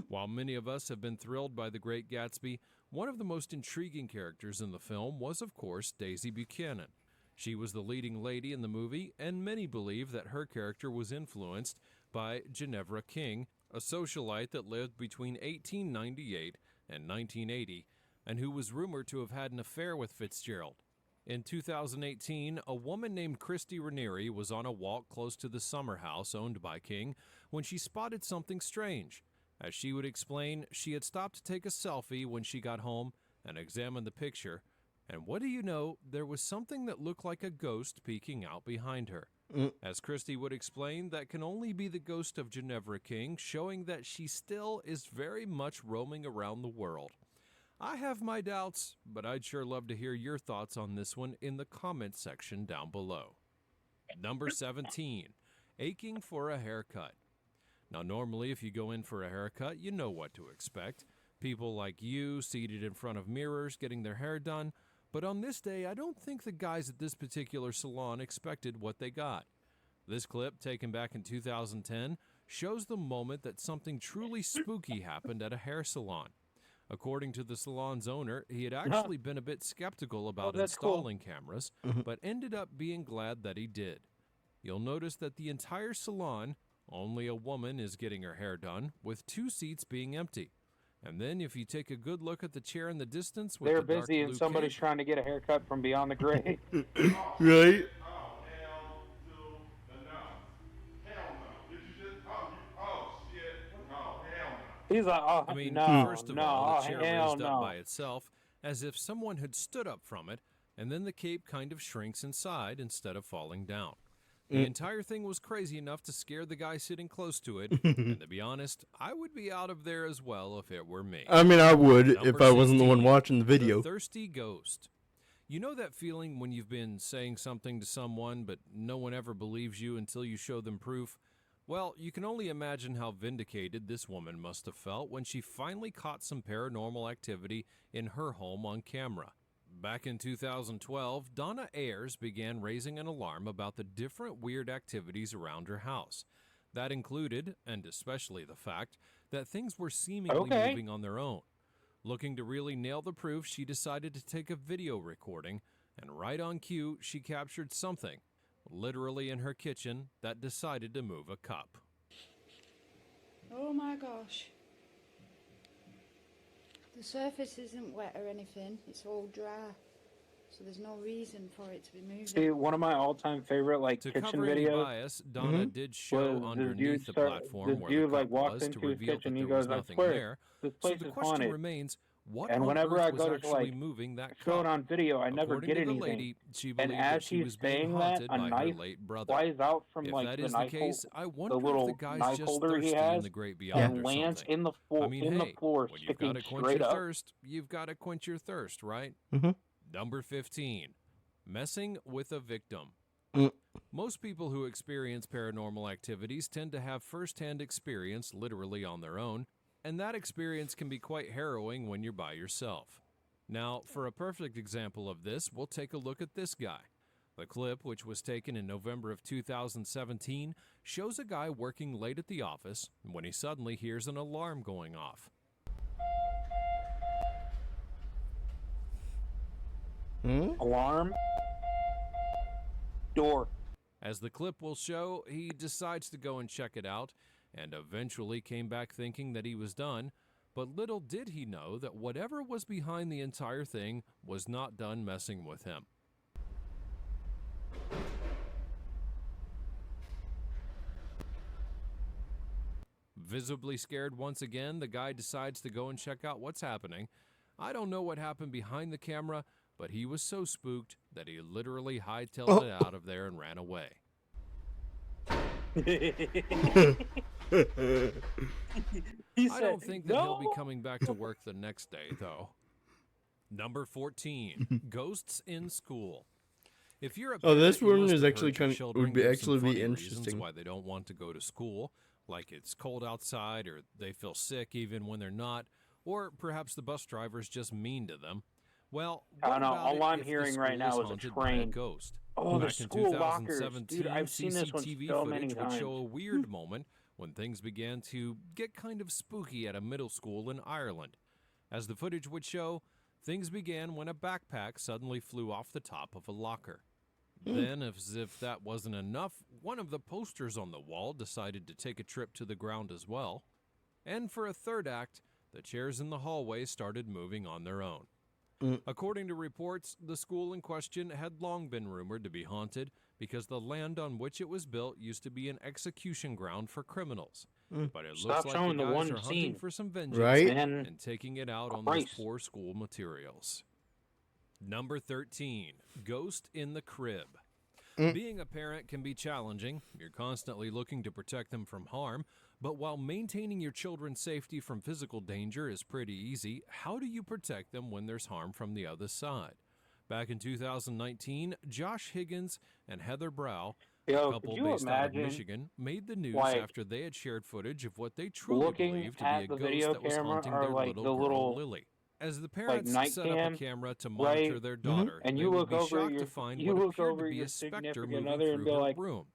While many of us have been thrilled by The Great Gatsby, one of the most intriguing characters in the film was, of course, Daisy Buchanan. She was the leading lady in the movie, and many believe that her character was influenced by Ginevra King, a socialite that lived between 1898 and 1980, and who was rumored to have had an affair with Fitzgerald. In 2018, a woman named Christy Ranieri was on a walk close to the summer house owned by King when she spotted something strange. As she would explain, she had stopped to take a selfie when she got home and examined the picture, and what do you know, there was something that looked like a ghost peeking out behind her. As Christy would explain, that can only be the ghost of Ginevra King, showing that she still is very much roaming around the world. I have my doubts, but I'd sure love to hear your thoughts on this one in the comments section down below. Number 17, Aching for a Haircut. Now, normally, if you go in for a haircut, you know what to expect. People like you, seated in front of mirrors, getting their hair done. But on this day, I don't think the guys at this particular salon expected what they got. This clip, taken back in 2010, shows the moment that something truly spooky happened at a hair salon. According to the salon's owner, he had actually been a bit skeptical about installing cameras, but ended up being glad that he did. You'll notice that the entire salon, only a woman is getting her hair done, with 2 seats being empty. And then if you take a good look at the chair in the distance with They're the dark busy and blue somebody's cape, trying to get a haircut from beyond the grave. Right? He's like, oh, I mean, no, first of no, all, the chair hell raised no. up by itself as if someone had stood up from it, and then the cape kind of shrinks inside instead of falling down. The entire thing was crazy enough to scare the guy sitting close to it, and to be honest, I would be out of there as well if it were me. I mean, I would Number if I wasn't the 16, one watching the video. The Thirsty Ghost. You know that feeling when you've been saying something to someone, but no one ever believes you until you show them proof? Well, you can only imagine how vindicated this woman must have felt when she finally caught some paranormal activity in her home on camera. Back in 2012, Donna Ayers began raising an alarm about the different weird activities around her house. That included, and especially the fact, that things were seemingly moving on their own. Looking to really nail the proof, she decided to take a video recording, and right on cue, she captured something, literally in her kitchen, that decided to move a cup. Oh my gosh. The surface isn't wet or anything, it's all dry. So there's no reason for it to be moving. See, one of my all-time favorite To kitchen cover any videos. bias, Donna did show was underneath the platform this where dude the like cup walked was to into his reveal kitchen. that He there was goes, "I nothing swear, there. this So place the is question haunted." remains, what And on whenever earth I was go to actually moving that show it cup? on video, I never According get to the anything. lady, she And believed as that she he's was being saying that, haunted a by her knife late brother. flies out from If like that the is the knife case, I the wonder if little the guy's knife just holder he thirsty has in the great beyond and or lands something. in the I mean, in the hey, floor, when you've got to sticking quench straight your up. thirst, you've got to quench your thirst, right? Number 15, messing with a victim. Most people who experience paranormal activities tend to have first-hand experience literally on their own, and that experience can be quite harrowing when you're by yourself. Now, for a perfect example of this, we'll take a look at this guy. The clip, which was taken in November of 2017, shows a guy working late at the office when he suddenly hears an alarm going off. Alarm. Door. As the clip will show, he decides to go and check it out, and eventually came back thinking that he was done, but little did he know that whatever was behind the entire thing was not done messing with him. Visibly scared once again, the guy decides to go and check out what's happening. I don't know what happened behind the camera, but he was so spooked that he literally hightailed it out of there and ran away. I don't think that he'll be coming back to work the next day, though. Number 14, ghosts in school. If you're a parent, this you one must is have actually heard your kind of children would be give some actually be funny reasons interesting. why they don't want to go to school, like it's cold outside, or they feel sick even when they're not, or perhaps the bus driver's just mean to them. Well, I what don't know. about All it I'm if the hearing right school now is a haunted by a train. ghost? Oh, the Back in school lockers. 2017, Dude, I've seen this one CCTV so many footage would show a times. weird moment when things began to get kind of spooky at a middle school in Ireland. As the footage would show, things began when a backpack suddenly flew off the top of a locker. Then, as if that wasn't enough, one of the posters on the wall decided to take a trip to the ground as well. And for a third act, the chairs in the hallway started moving on their own. According to reports, the school in question had long been rumored to be haunted because the land on which it was built used to be an execution ground for criminals. But it Stop looks like showing the the guys one are hunting scene. for some vengeance Right? and taking it out on those Christ. poor school materials. Number 13, Ghost in the Crib. Being a parent can be challenging. You're constantly looking to protect them from harm. But while maintaining your children's safety from physical danger is pretty easy, how do you protect them when there's harm from the other side? Back in 2019, Josh Higgins and Heather Brow, a Yo, couple could you based out of imagine, Michigan, made the news like, after they had shared footage of what they truly looking believed to be at a the ghost video that was camera haunting or their like little the girl, little Lily. As the like parents night set up a cam, camera to monitor right? their daughter, And they you would look be over shocked your to find you what look appeared over to be your a specter significant moving other and through be her like, room.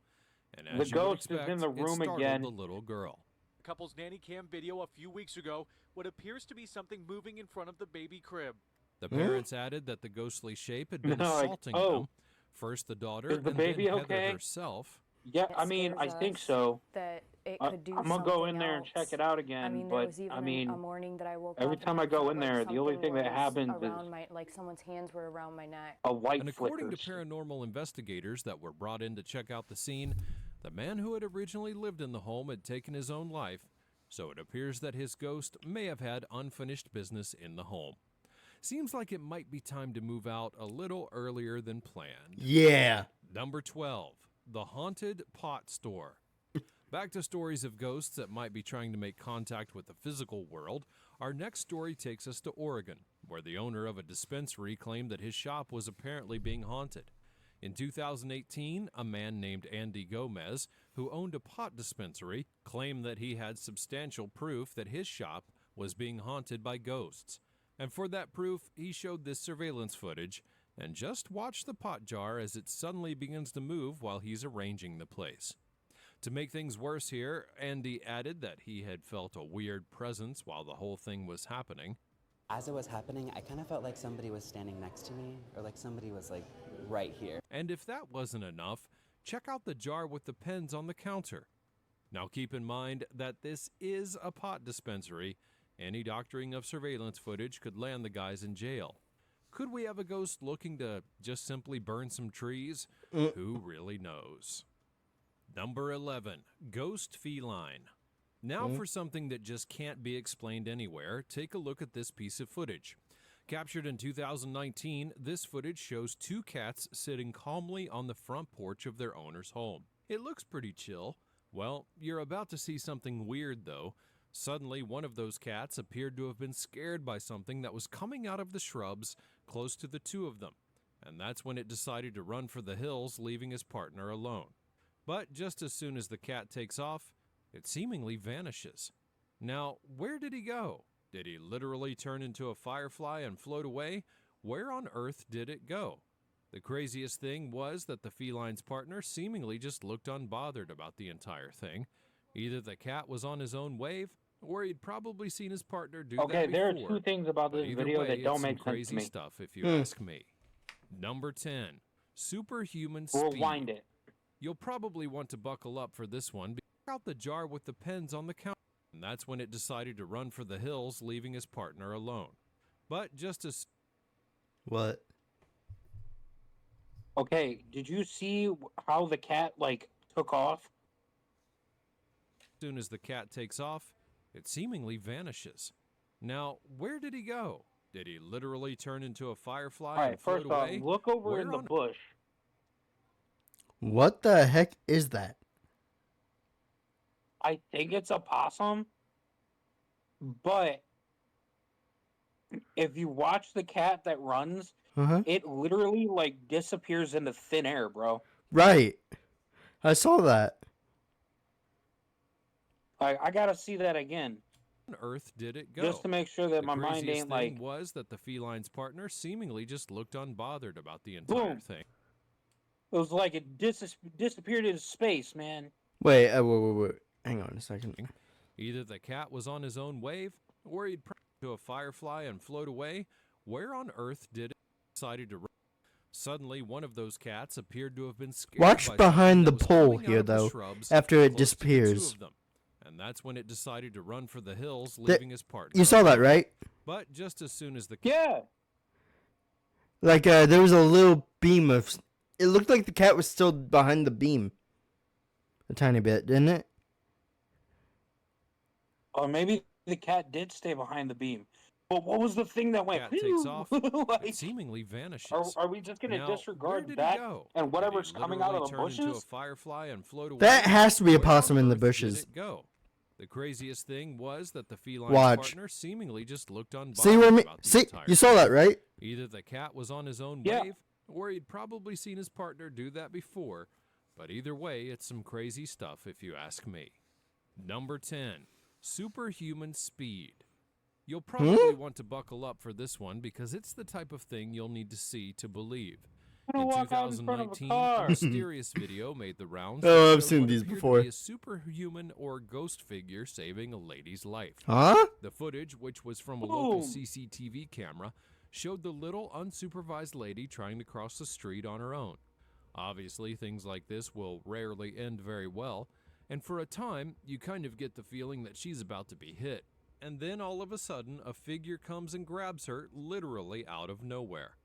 And the as you would ghost is expect, in the it room startled again. the little girl. Couple's nanny cam video a few weeks ago, what appears to be something moving in front of the baby crib. The parents added that the ghostly shape had been No, like, assaulting oh, them. First the daughter, is the and baby then Heather okay? herself. Yeah, It I mean, I scares think us so. that it could do I'm gonna go in something there and check else. it out I again, mean, there but was even I mean, a morning that I woke every up time and I I go felt in like there, the only something thing that was happens is around my, like someone's hands were around my neck. a white And according to flickers. paranormal investigators that were brought in to check out the scene, the man who had originally lived in the home had taken his own life, so it appears that his ghost may have had unfinished business in the home. Seems like it might be time to move out a little earlier than planned. Yeah. Number 12, the haunted pot store. Back to stories of ghosts that might be trying to make contact with the physical world, our next story takes us to Oregon, where the owner of a dispensary claimed that his shop was apparently being haunted. In 2018, a man named Andy Gomez, who owned a pot dispensary, claimed that he had substantial proof that his shop was being haunted by ghosts. And for that proof, he showed this surveillance footage and just watch the pot jar as it suddenly begins to move while he's arranging the place. To make things worse here, Andy added that he had felt a weird presence while the whole thing was happening. As it was happening, I kind of felt like somebody was standing next to me, or like somebody was like right here. And if that wasn't enough, check out the jar with the pens on the counter. Now keep in mind that this is a pot dispensary. Any doctoring of surveillance footage could land the guys in jail. Could we have a ghost looking to just simply burn some trees? Who really knows? Number 11, Ghost Feline. Now for something that just can't be explained anywhere, take a look at this piece of footage. Captured in 2019, this footage shows two cats sitting calmly on the front porch of their owner's home. It looks pretty chill. Well, you're about to see something weird though. Suddenly, one of those cats appeared to have been scared by something that was coming out of the shrubs close to the two of them. And that's when it decided to run for the hills, leaving his partner alone. But just as soon as the cat takes off, it seemingly vanishes. Now, where did he go? Did he literally turn into a firefly and float away? Where on earth did it go? The craziest thing was that the feline's partner seemingly just looked unbothered about the entire thing. Either the cat was on his own wave, or he'd probably seen his partner do that before. Okay, there are two things about But this either video way, that don't it's some make sense to crazy me. stuff if you ask me. Number 10, superhuman speed. Rewind it. You'll probably want to buckle up for this one. Check out the jar with the pens on the counter. And that's when it decided to run for the hills, leaving his partner alone. But just as... What? Okay, did you see how the cat, like, took off? soon as the cat takes off, it seemingly vanishes. Now, where did he go? Did he literally turn into a firefly All right, and float first off, away? look over Where in the on bush. What the heck is that? I think it's a possum, but if you watch the cat that runs, Uh-huh. it literally like disappears into thin air, bro. Right. I saw that. I gotta see that again. on earth did it go? Just to make sure that The my mind craziest ain't thing like, was that the feline's partner seemingly just looked unbothered about the entire boom. thing. It was like it disappeared into space, man. Wait, wait. Hang on a second. Either the cat was on his own wave, or he'd turn into a firefly and float away. Where on earth did it decided to run? Suddenly, one of those cats appeared to have been scared Watch by behind something the that was pole coming out here, of the though, shrubs after it close to the two disappears. of them. And that's when it decided to run for the hills, That- leaving his partner. You saw that, alone. right? But just as soon as the Yeah. Like, there was a little beam of... It looked like the cat was still behind the beam. A tiny bit, didn't it? Or maybe the cat did stay behind the beam. But what was the thing that went? cat takes off, like, it seemingly vanishes. are we just gonna Now, where disregard did that he go? and Did whatever's he coming out of the literally turn into a bushes? firefly and float away? That has to be a Where on possum in the earth did bushes. it go? The craziest thing was that the feline's Watch. partner seemingly just looked unbothered See where me? about the See, entire you saw that, right? Either the cat was on his own Yeah. wave, or he'd probably seen his partner do that before. But either way, it's some crazy stuff if you ask me. Number 10, superhuman speed. You'll probably want to buckle up for this one because it's the type of thing you'll need to see to believe. I'm gonna In walk out in front of a 2019, car. a mysterious video made the rounds. Oh, that I've showed seen what these appeared to before. be a superhuman or ghost figure saving a lady's life. Huh? The footage, which was from a local Boom. CCTV camera, showed the little unsupervised lady trying to cross the street on her own. Obviously, things like this will rarely end very well, and for a time, you kind of get the feeling that she's about to be hit. And then all of a sudden, a figure comes and grabs her literally out of nowhere.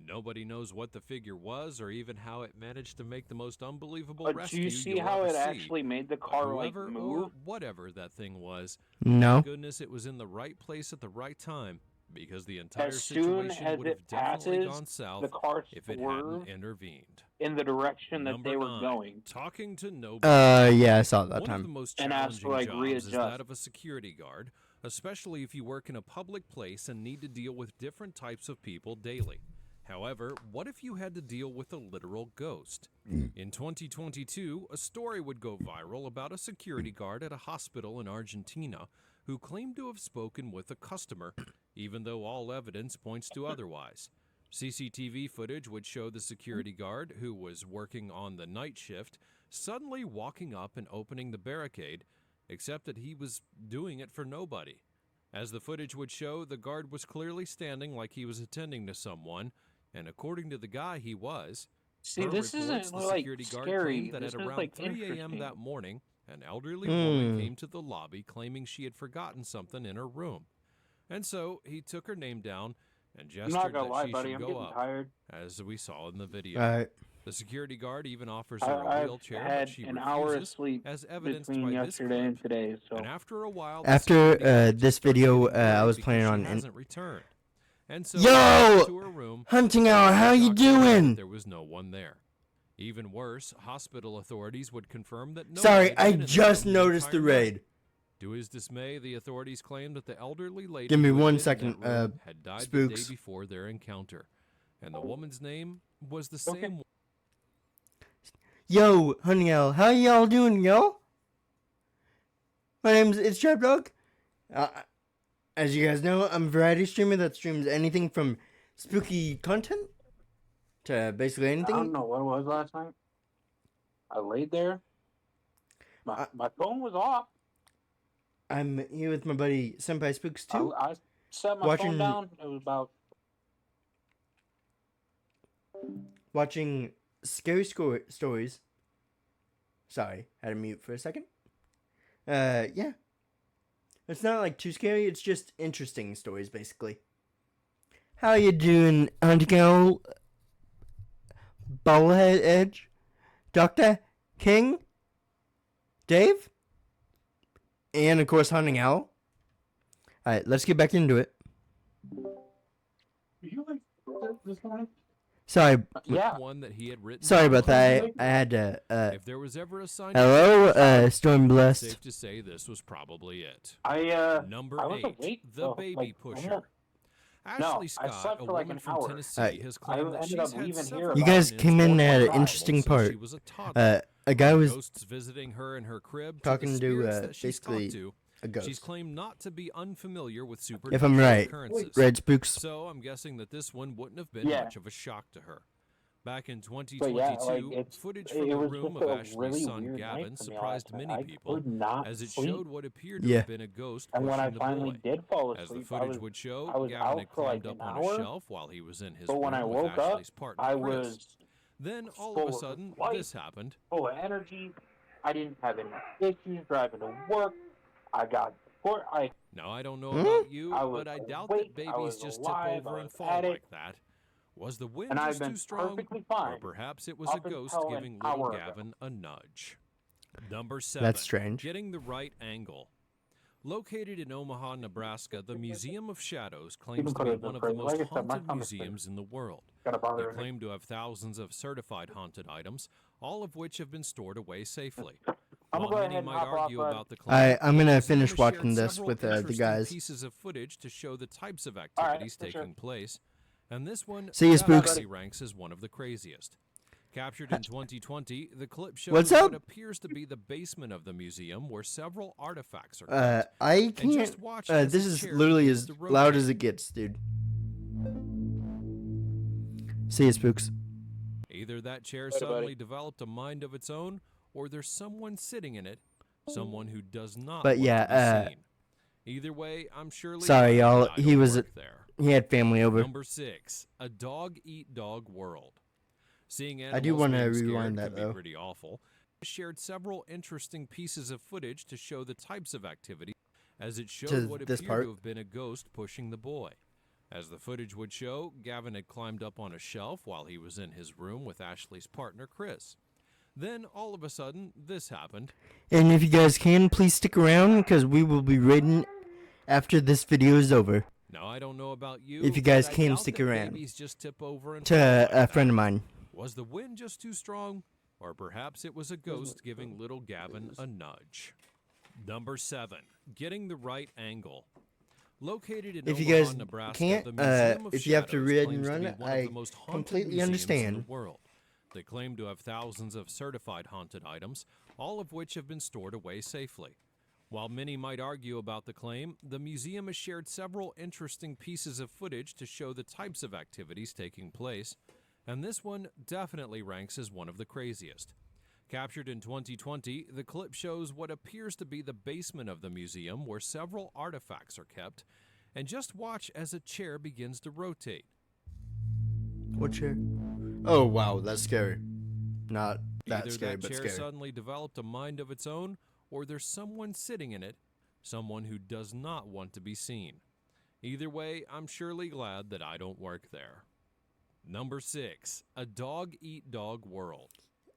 Nobody knows what the figure was or even how it managed to make the most unbelievable But do rescue you see you'll how ever it see. actually made the But car like whoever move? or whatever that thing was, No. thank goodness it was in the right place at the right time, because the entire As soon situation as would have it definitely passes, gone south the car if it hadn't swerved intervened. in the direction that Number they were 9, going. talking to nobody. Yeah, I saw it that One of the time. most And asked challenging to, like, jobs is readjust. that of a security guard, especially if you work in a public place and need to deal with different types of people daily. However, what if you had to deal with a literal ghost? In 2022, a story would go viral about a security guard at a hospital in Argentina who claimed to have spoken with a customer, even though all evidence points to otherwise. CCTV footage would show the security guard, who was working on the night shift, suddenly walking up and opening the barricade, except that he was doing it for nobody. As the footage would show, the guard was clearly standing like he was attending to someone, and according to the guy, he was. See, Per this reports, isn't the like security guard scary. claimed that This at is around like 3 a.m. interesting. that morning, an elderly woman Hmm. came to the lobby claiming she had forgotten something in her room. And so he took her name down and I'm gestured not gonna that lie, she buddy. should I'm go getting up, tired. as we saw in the video. Alright. The security guard even offers her a I've wheelchair, had but she an hour of refuses, sleep as evidenced between by this yesterday clip. and today. So And after a while, the After security guard this just starts video, getting I worried was because planning she on hasn't returned. And so Yo! he goes to her room, Hunting and Hour, the how you doctor found that doing? there was no one there. Even worse, hospital authorities would confirm that no Sorry, one had I been in the just room noticed the entire night. raid. To his dismay, the authorities claimed that the elderly lady Give me who had one been in second, that room had died the Spooks. day before their encounter, and the woman's name was the same one. Yo, Hunting Owl, how y'all doing, yo? My name's itsjabdog. As you guys know, I'm a variety streamer that streams anything from spooky content to basically I anything. don't know what it was last night. I laid there. My phone was off. I'm here with my buddy Senpai Spooks too. I set my Watching- phone down. It was about Watching scary stories. Sorry, had to mute for a second. Yeah. It's not like too scary, it's just interesting stories basically. How you doing, Hunting Owl? Bowlhead Edge? Dr. King? Dave? And of course Hunting Owl. Alright, let's get back into it. up this morning? Sorry. Yeah. One that he had written Sorry down about on that. paper. I had to. If there was ever a sign Hello, of Storm Blessed. safe to say this was probably it. I Number was 8, awake, the so, baby like, pusher. No, Ashley I Scott, slept a for like woman an from hour. Tennessee, has claimed that ended she's up had leaving several You guys run-ins came in with at an animals interesting since she part. was a toddler. A guy was Ghosts visiting her in her crib talking to the to spirits that she's basically talked to. a ghost. She's claimed not to be unfamiliar with If I'm supernatural right, occurrences. Red Spooks. So I'm guessing that this one wouldn't have been Yeah. much of a shock to her. Back in But 2022, yeah, like, footage it from the was room just of a Ashley's really son weird Gavin night for me surprised last night. many I people, could not as it sleep. showed what appeared to Yeah. have been a ghost And pushing when I the finally boy. did fall As the asleep, footage would show, I was Gavin out had for like climbed an up on hour. a shelf while he was in his But when I room with woke up, Ashley's partner I Chris. was Then all of a full of sudden, life, this happened. full of energy. I didn't have any issues driving to work. I got Now, I don't know about you, I was but I doubt awake, that I babies was just alive, tip I over and was fall at it. like that. Was the wind And I've just been too strong? perfectly Or fine perhaps it was a up ghost until an giving little hour ago. Gavin a nudge. Number 7. That's strange. Getting the right angle. Located in Omaha, Nebraska, the Museum of Shadows claims Even to put be it in one the of the fridge. most Like I said, my haunted stomach's museums in the world. Gotta They bother me. claim to have thousands of certified haunted items, all of which have been stored away safely. I'm While gonna go many ahead and might hop off, argue bud. about the claim, I'm gonna the museum finish has watching shared this several with the interesting guys. pieces of footage to show the types of right, activities for sure. taking place, and this one See you, Spooks. definitely ranks as one of the craziest. Captured in 2020, the clip shows What's what up? appears to be the basement of the museum where several artifacts are kept. I And can't. just watch as This the is chair literally begins as to loud rotate. as it gets, dude. See you, Spooks. Either that chair Later, buddy. suddenly developed a mind of its own, or there's someone sitting in it, someone who does not But want yeah, to be seen. Either way, I'm surely Sorry, glad y'all. that I He don't was. work there. He had family over. Number 6, a dog-eat-dog world. Seeing animals I do want to being scared rewind that can be though. pretty awful. Shared several interesting pieces of footage to show the types of activity, as it showed To what this appeared part. to have been a ghost pushing the boy. As the footage would show, Gavin had climbed up on a shelf while he was in his room with Ashley's partner Chris. Then, all of a sudden, this happened. And if you guys can, please stick around because we will be raiding after this video is over. Now, I don't know about you, If you guys but I can doubt stick that around. babies just tip over and To fall like a friend that. of mine. Was the wind just too strong? Or perhaps it was a ghost giving little Gavin a nudge. Number 7, getting the right angle. Located in If you Omaha, guys Nebraska, can't, the Museum of if you have to Shadows read and claims to run be it, one of I the most haunted completely museums understand. in the world. They claim to have thousands of certified haunted items, all of which have been stored away safely. While many might argue about the claim, the museum has shared several interesting pieces of footage to show the types of activities taking place, and this one definitely ranks as one of the craziest. Captured in 2020, the clip shows what appears to be the basement of the museum where several artifacts are kept, and just watch as a chair begins to rotate. What chair? Oh wow, that's scary. Not that Either scary, that but chair scary. suddenly developed a mind of its own, or there's someone sitting in it, someone who does not want to be seen. Either way, I'm surely glad that I don't work there. Number 6, a dog-eat-dog world.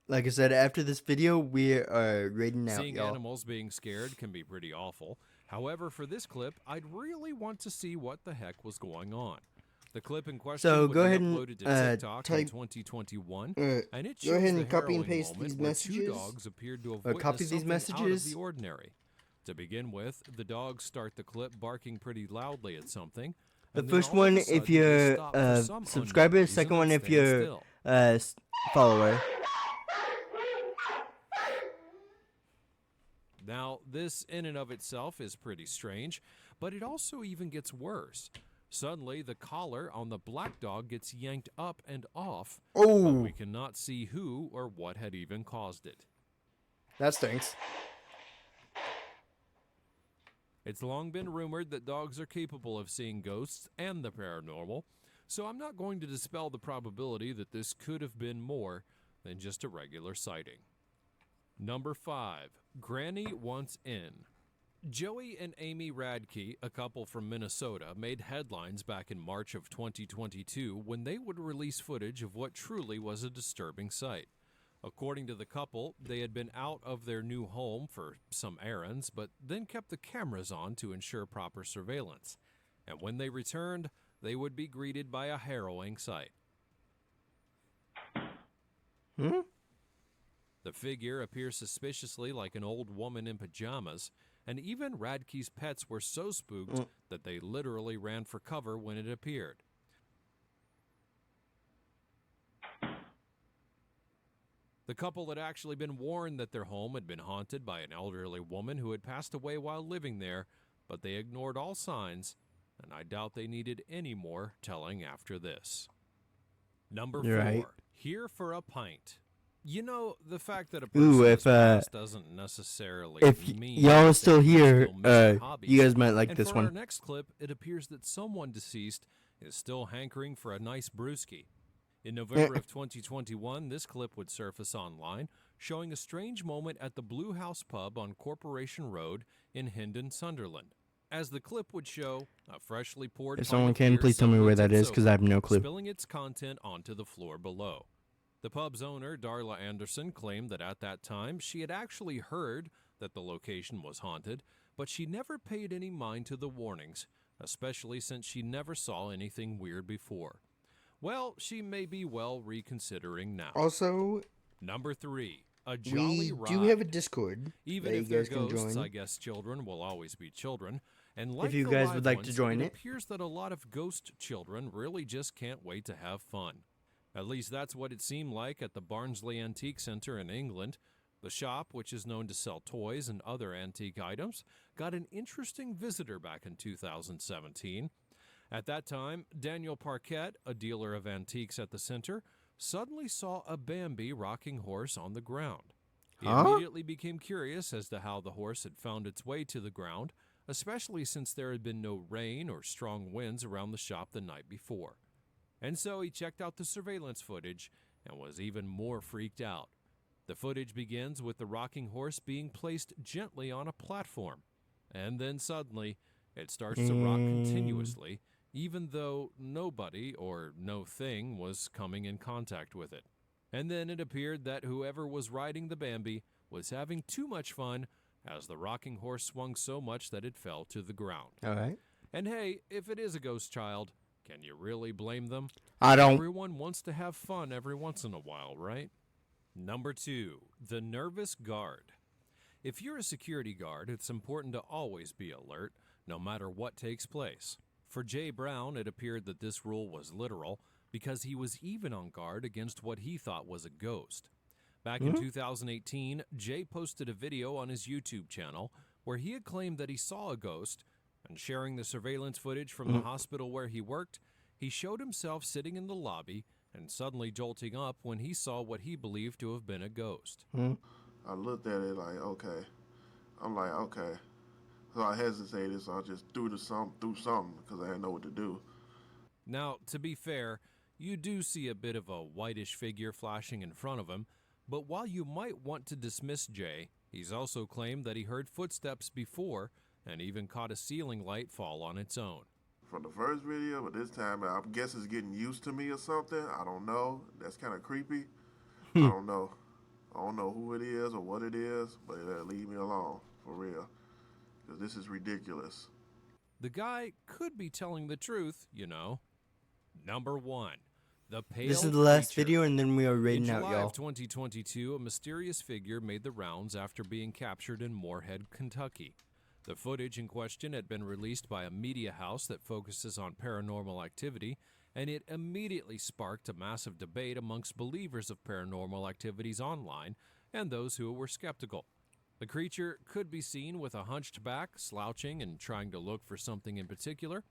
Like I said, after this video, we are raiding out, Seeing y'all. animals being scared can be pretty awful. However, for this clip, I'd really want to see what the heck was going on. The clip in question So would go be ahead and, uploaded to TikTok in type- 2021, and it go ahead shows and the copy and harrowing paste moment these where messages. 2 dogs appeared to have Or witnessed copy these something messages. out of the ordinary. To begin with, the dogs start the clip barking pretty loudly at something. The and then first all of a one, if sudden, they you're stop for a some subscriber. unknown Second reason one, and if stand you're still. a follower. Now, this in and of itself is pretty strange, but it also even gets worse. Suddenly, the collar on the black dog gets yanked up and off, but Oh, we cannot see who or what had even caused it. that stinks. It's long been rumored that dogs are capable of seeing ghosts and the paranormal, so I'm not going to dispel the probability that this could have been more than just a regular sighting. Number 5, Granny Wants In. Joey and Amy Radke, a couple from Minnesota, made headlines back in March of 2022 when they would release footage of what truly was a disturbing sight. According to the couple, they had been out of their new home for some errands, but then kept the cameras on to ensure proper surveillance. And when they returned, they would be greeted by a harrowing sight. The figure appears suspiciously like an old woman in pajamas, and even Radke's pets were so spooked that they literally ran for cover when it appeared. The couple had actually been warned that their home had been haunted by an elderly woman who had passed away while living there, but they ignored all signs, and I doubt they needed any more telling after this. Number 4, Right. here for a pint. You know, the fact that a Ooh, person's past doesn't necessarily if mean y'all are that still they here, still miss their hobbies. you guys might like And this for one. our next clip, it appears that someone deceased is still hankering for a nice brewski. In November of 2021, this clip would surface online, showing a strange moment at the Blue House Pub on Corporation Road in Hendon, Sunderland. As the clip would show, a freshly poured If pint someone of can, beer please tell me suddenly where that tips is, 'cause I have over, no clue. spilling its content onto the floor below. The pub's owner, Darla Anderson, claimed that at that time she had actually heard that the location was haunted, but she never paid any mind to the warnings, especially since she never saw anything weird before. Well, she may be well reconsidering now. Also, Number 3, a jolly we ride. do have a Discord Even that if you they're guys can ghosts, join. I guess children will always be children. And like you the guys live would like to ones, join it it. appears that a lot of ghost children really just can't wait to have fun. At least that's what it seemed like at the Barnsley Antique Centre in England. The shop, which is known to sell toys and other antique items, got an interesting visitor back in 2017. At that time, Daniel Parquet, a dealer of antiques at the center, suddenly saw a Bambi rocking horse on the ground. He immediately became curious as to how the horse had found its way to the ground, especially since there had been no rain or strong winds around the shop the night before. And so he checked out the surveillance footage and was even more freaked out. The footage begins with the rocking horse being placed gently on a platform, and then suddenly it starts to rock continuously, even though nobody or no thing was coming in contact with it. And then it appeared that whoever was riding the Bambi was having too much fun as the rocking horse swung so much that it fell to the ground. All right. And hey, if it is a ghost child, can you really blame them? I don't. Everyone wants to have fun every once in a while, right? Number 2, the nervous guard. If you're a security guard, it's important to always be alert, no matter what takes place. For Jay Brown, it appeared that this rule was literal because he was even on guard against what he thought was a ghost. Back in 2018, Jay posted a video on his YouTube channel where he had claimed that he saw a ghost, and sharing the surveillance footage from the hospital where he worked, he showed himself sitting in the lobby and suddenly jolting up when he saw what he believed to have been a ghost. I looked at it like, okay. I'm like, okay. So I hesitated, so I just threw something because I didn't know what to do. Now, to be fair, you do see a bit of a whitish figure flashing in front of him, but while you might want to dismiss Jay, he's also claimed that he heard footsteps before and even caught a ceiling light fall on its own. From the first video, but this time I guess it's getting used to me or something. I don't know. That's kind of creepy. I don't know. I don't know who it is or what it is, but leave me alone, for real. Because this is ridiculous. The guy could be telling the truth, you know. Number 1, the pale This is the last creature. video, and then we are raiding In out, July y'all. of 2022, a mysterious figure made the rounds after being captured in Moorhead, Kentucky. The footage in question had been released by a media house that focuses on paranormal activity, and it immediately sparked a massive debate amongst believers of paranormal activities online and those who were skeptical. The creature could be seen with a hunched back, slouching, and trying to look for something in particular,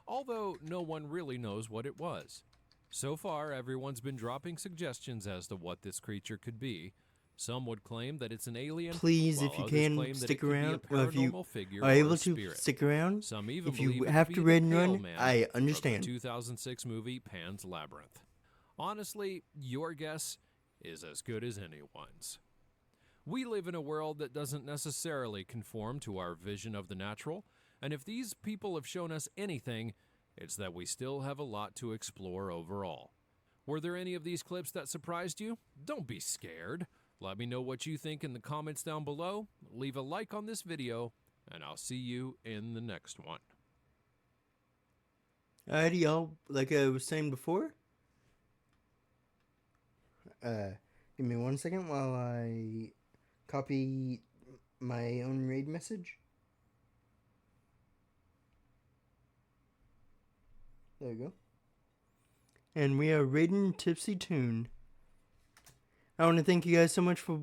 although no one really knows what it was. So far, everyone's been dropping suggestions as to what this creature could be. Some would claim that it's an alien. Please, while if you others can, claim that it stick could be a around. Well, if you paranormal figure are or able a to spirit. stick around, Some even if you believe it have could to be the raid and Pale run, Man I from understand. the 2006 movie Pan's Labyrinth. Honestly, your guess is as good as anyone's. We live in a world that doesn't necessarily conform to our vision of the natural, and if these people have shown us anything, it's that we still have a lot to explore overall. Were there any of these clips that surprised you? Don't be scared. Let me know what you think in the comments down below. Leave a like on this video, and I'll see you in the next one. Alrighty, y'all. Like I was saying before, give me 1 second while I copy my own raid message. There we go. And we are raiding Tipsy Tune. I want to thank you guys so much for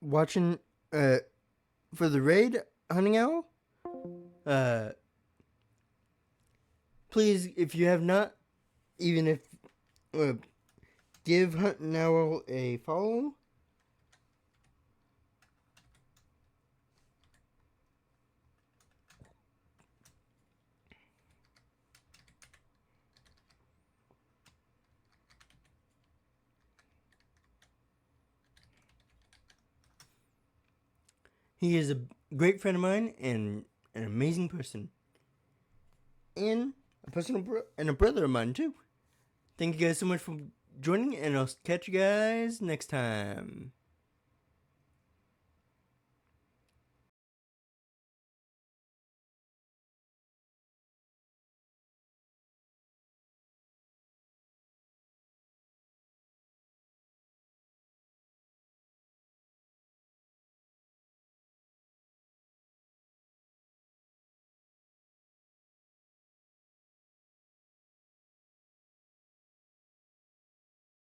watching for the raid, Hunting Owl. Please, if you have not, even if give Hunting Owl a follow. He is a great friend of mine and an amazing person. And a personal and a brother of mine, too. Thank you guys so much for joining, and I'll catch you guys next time.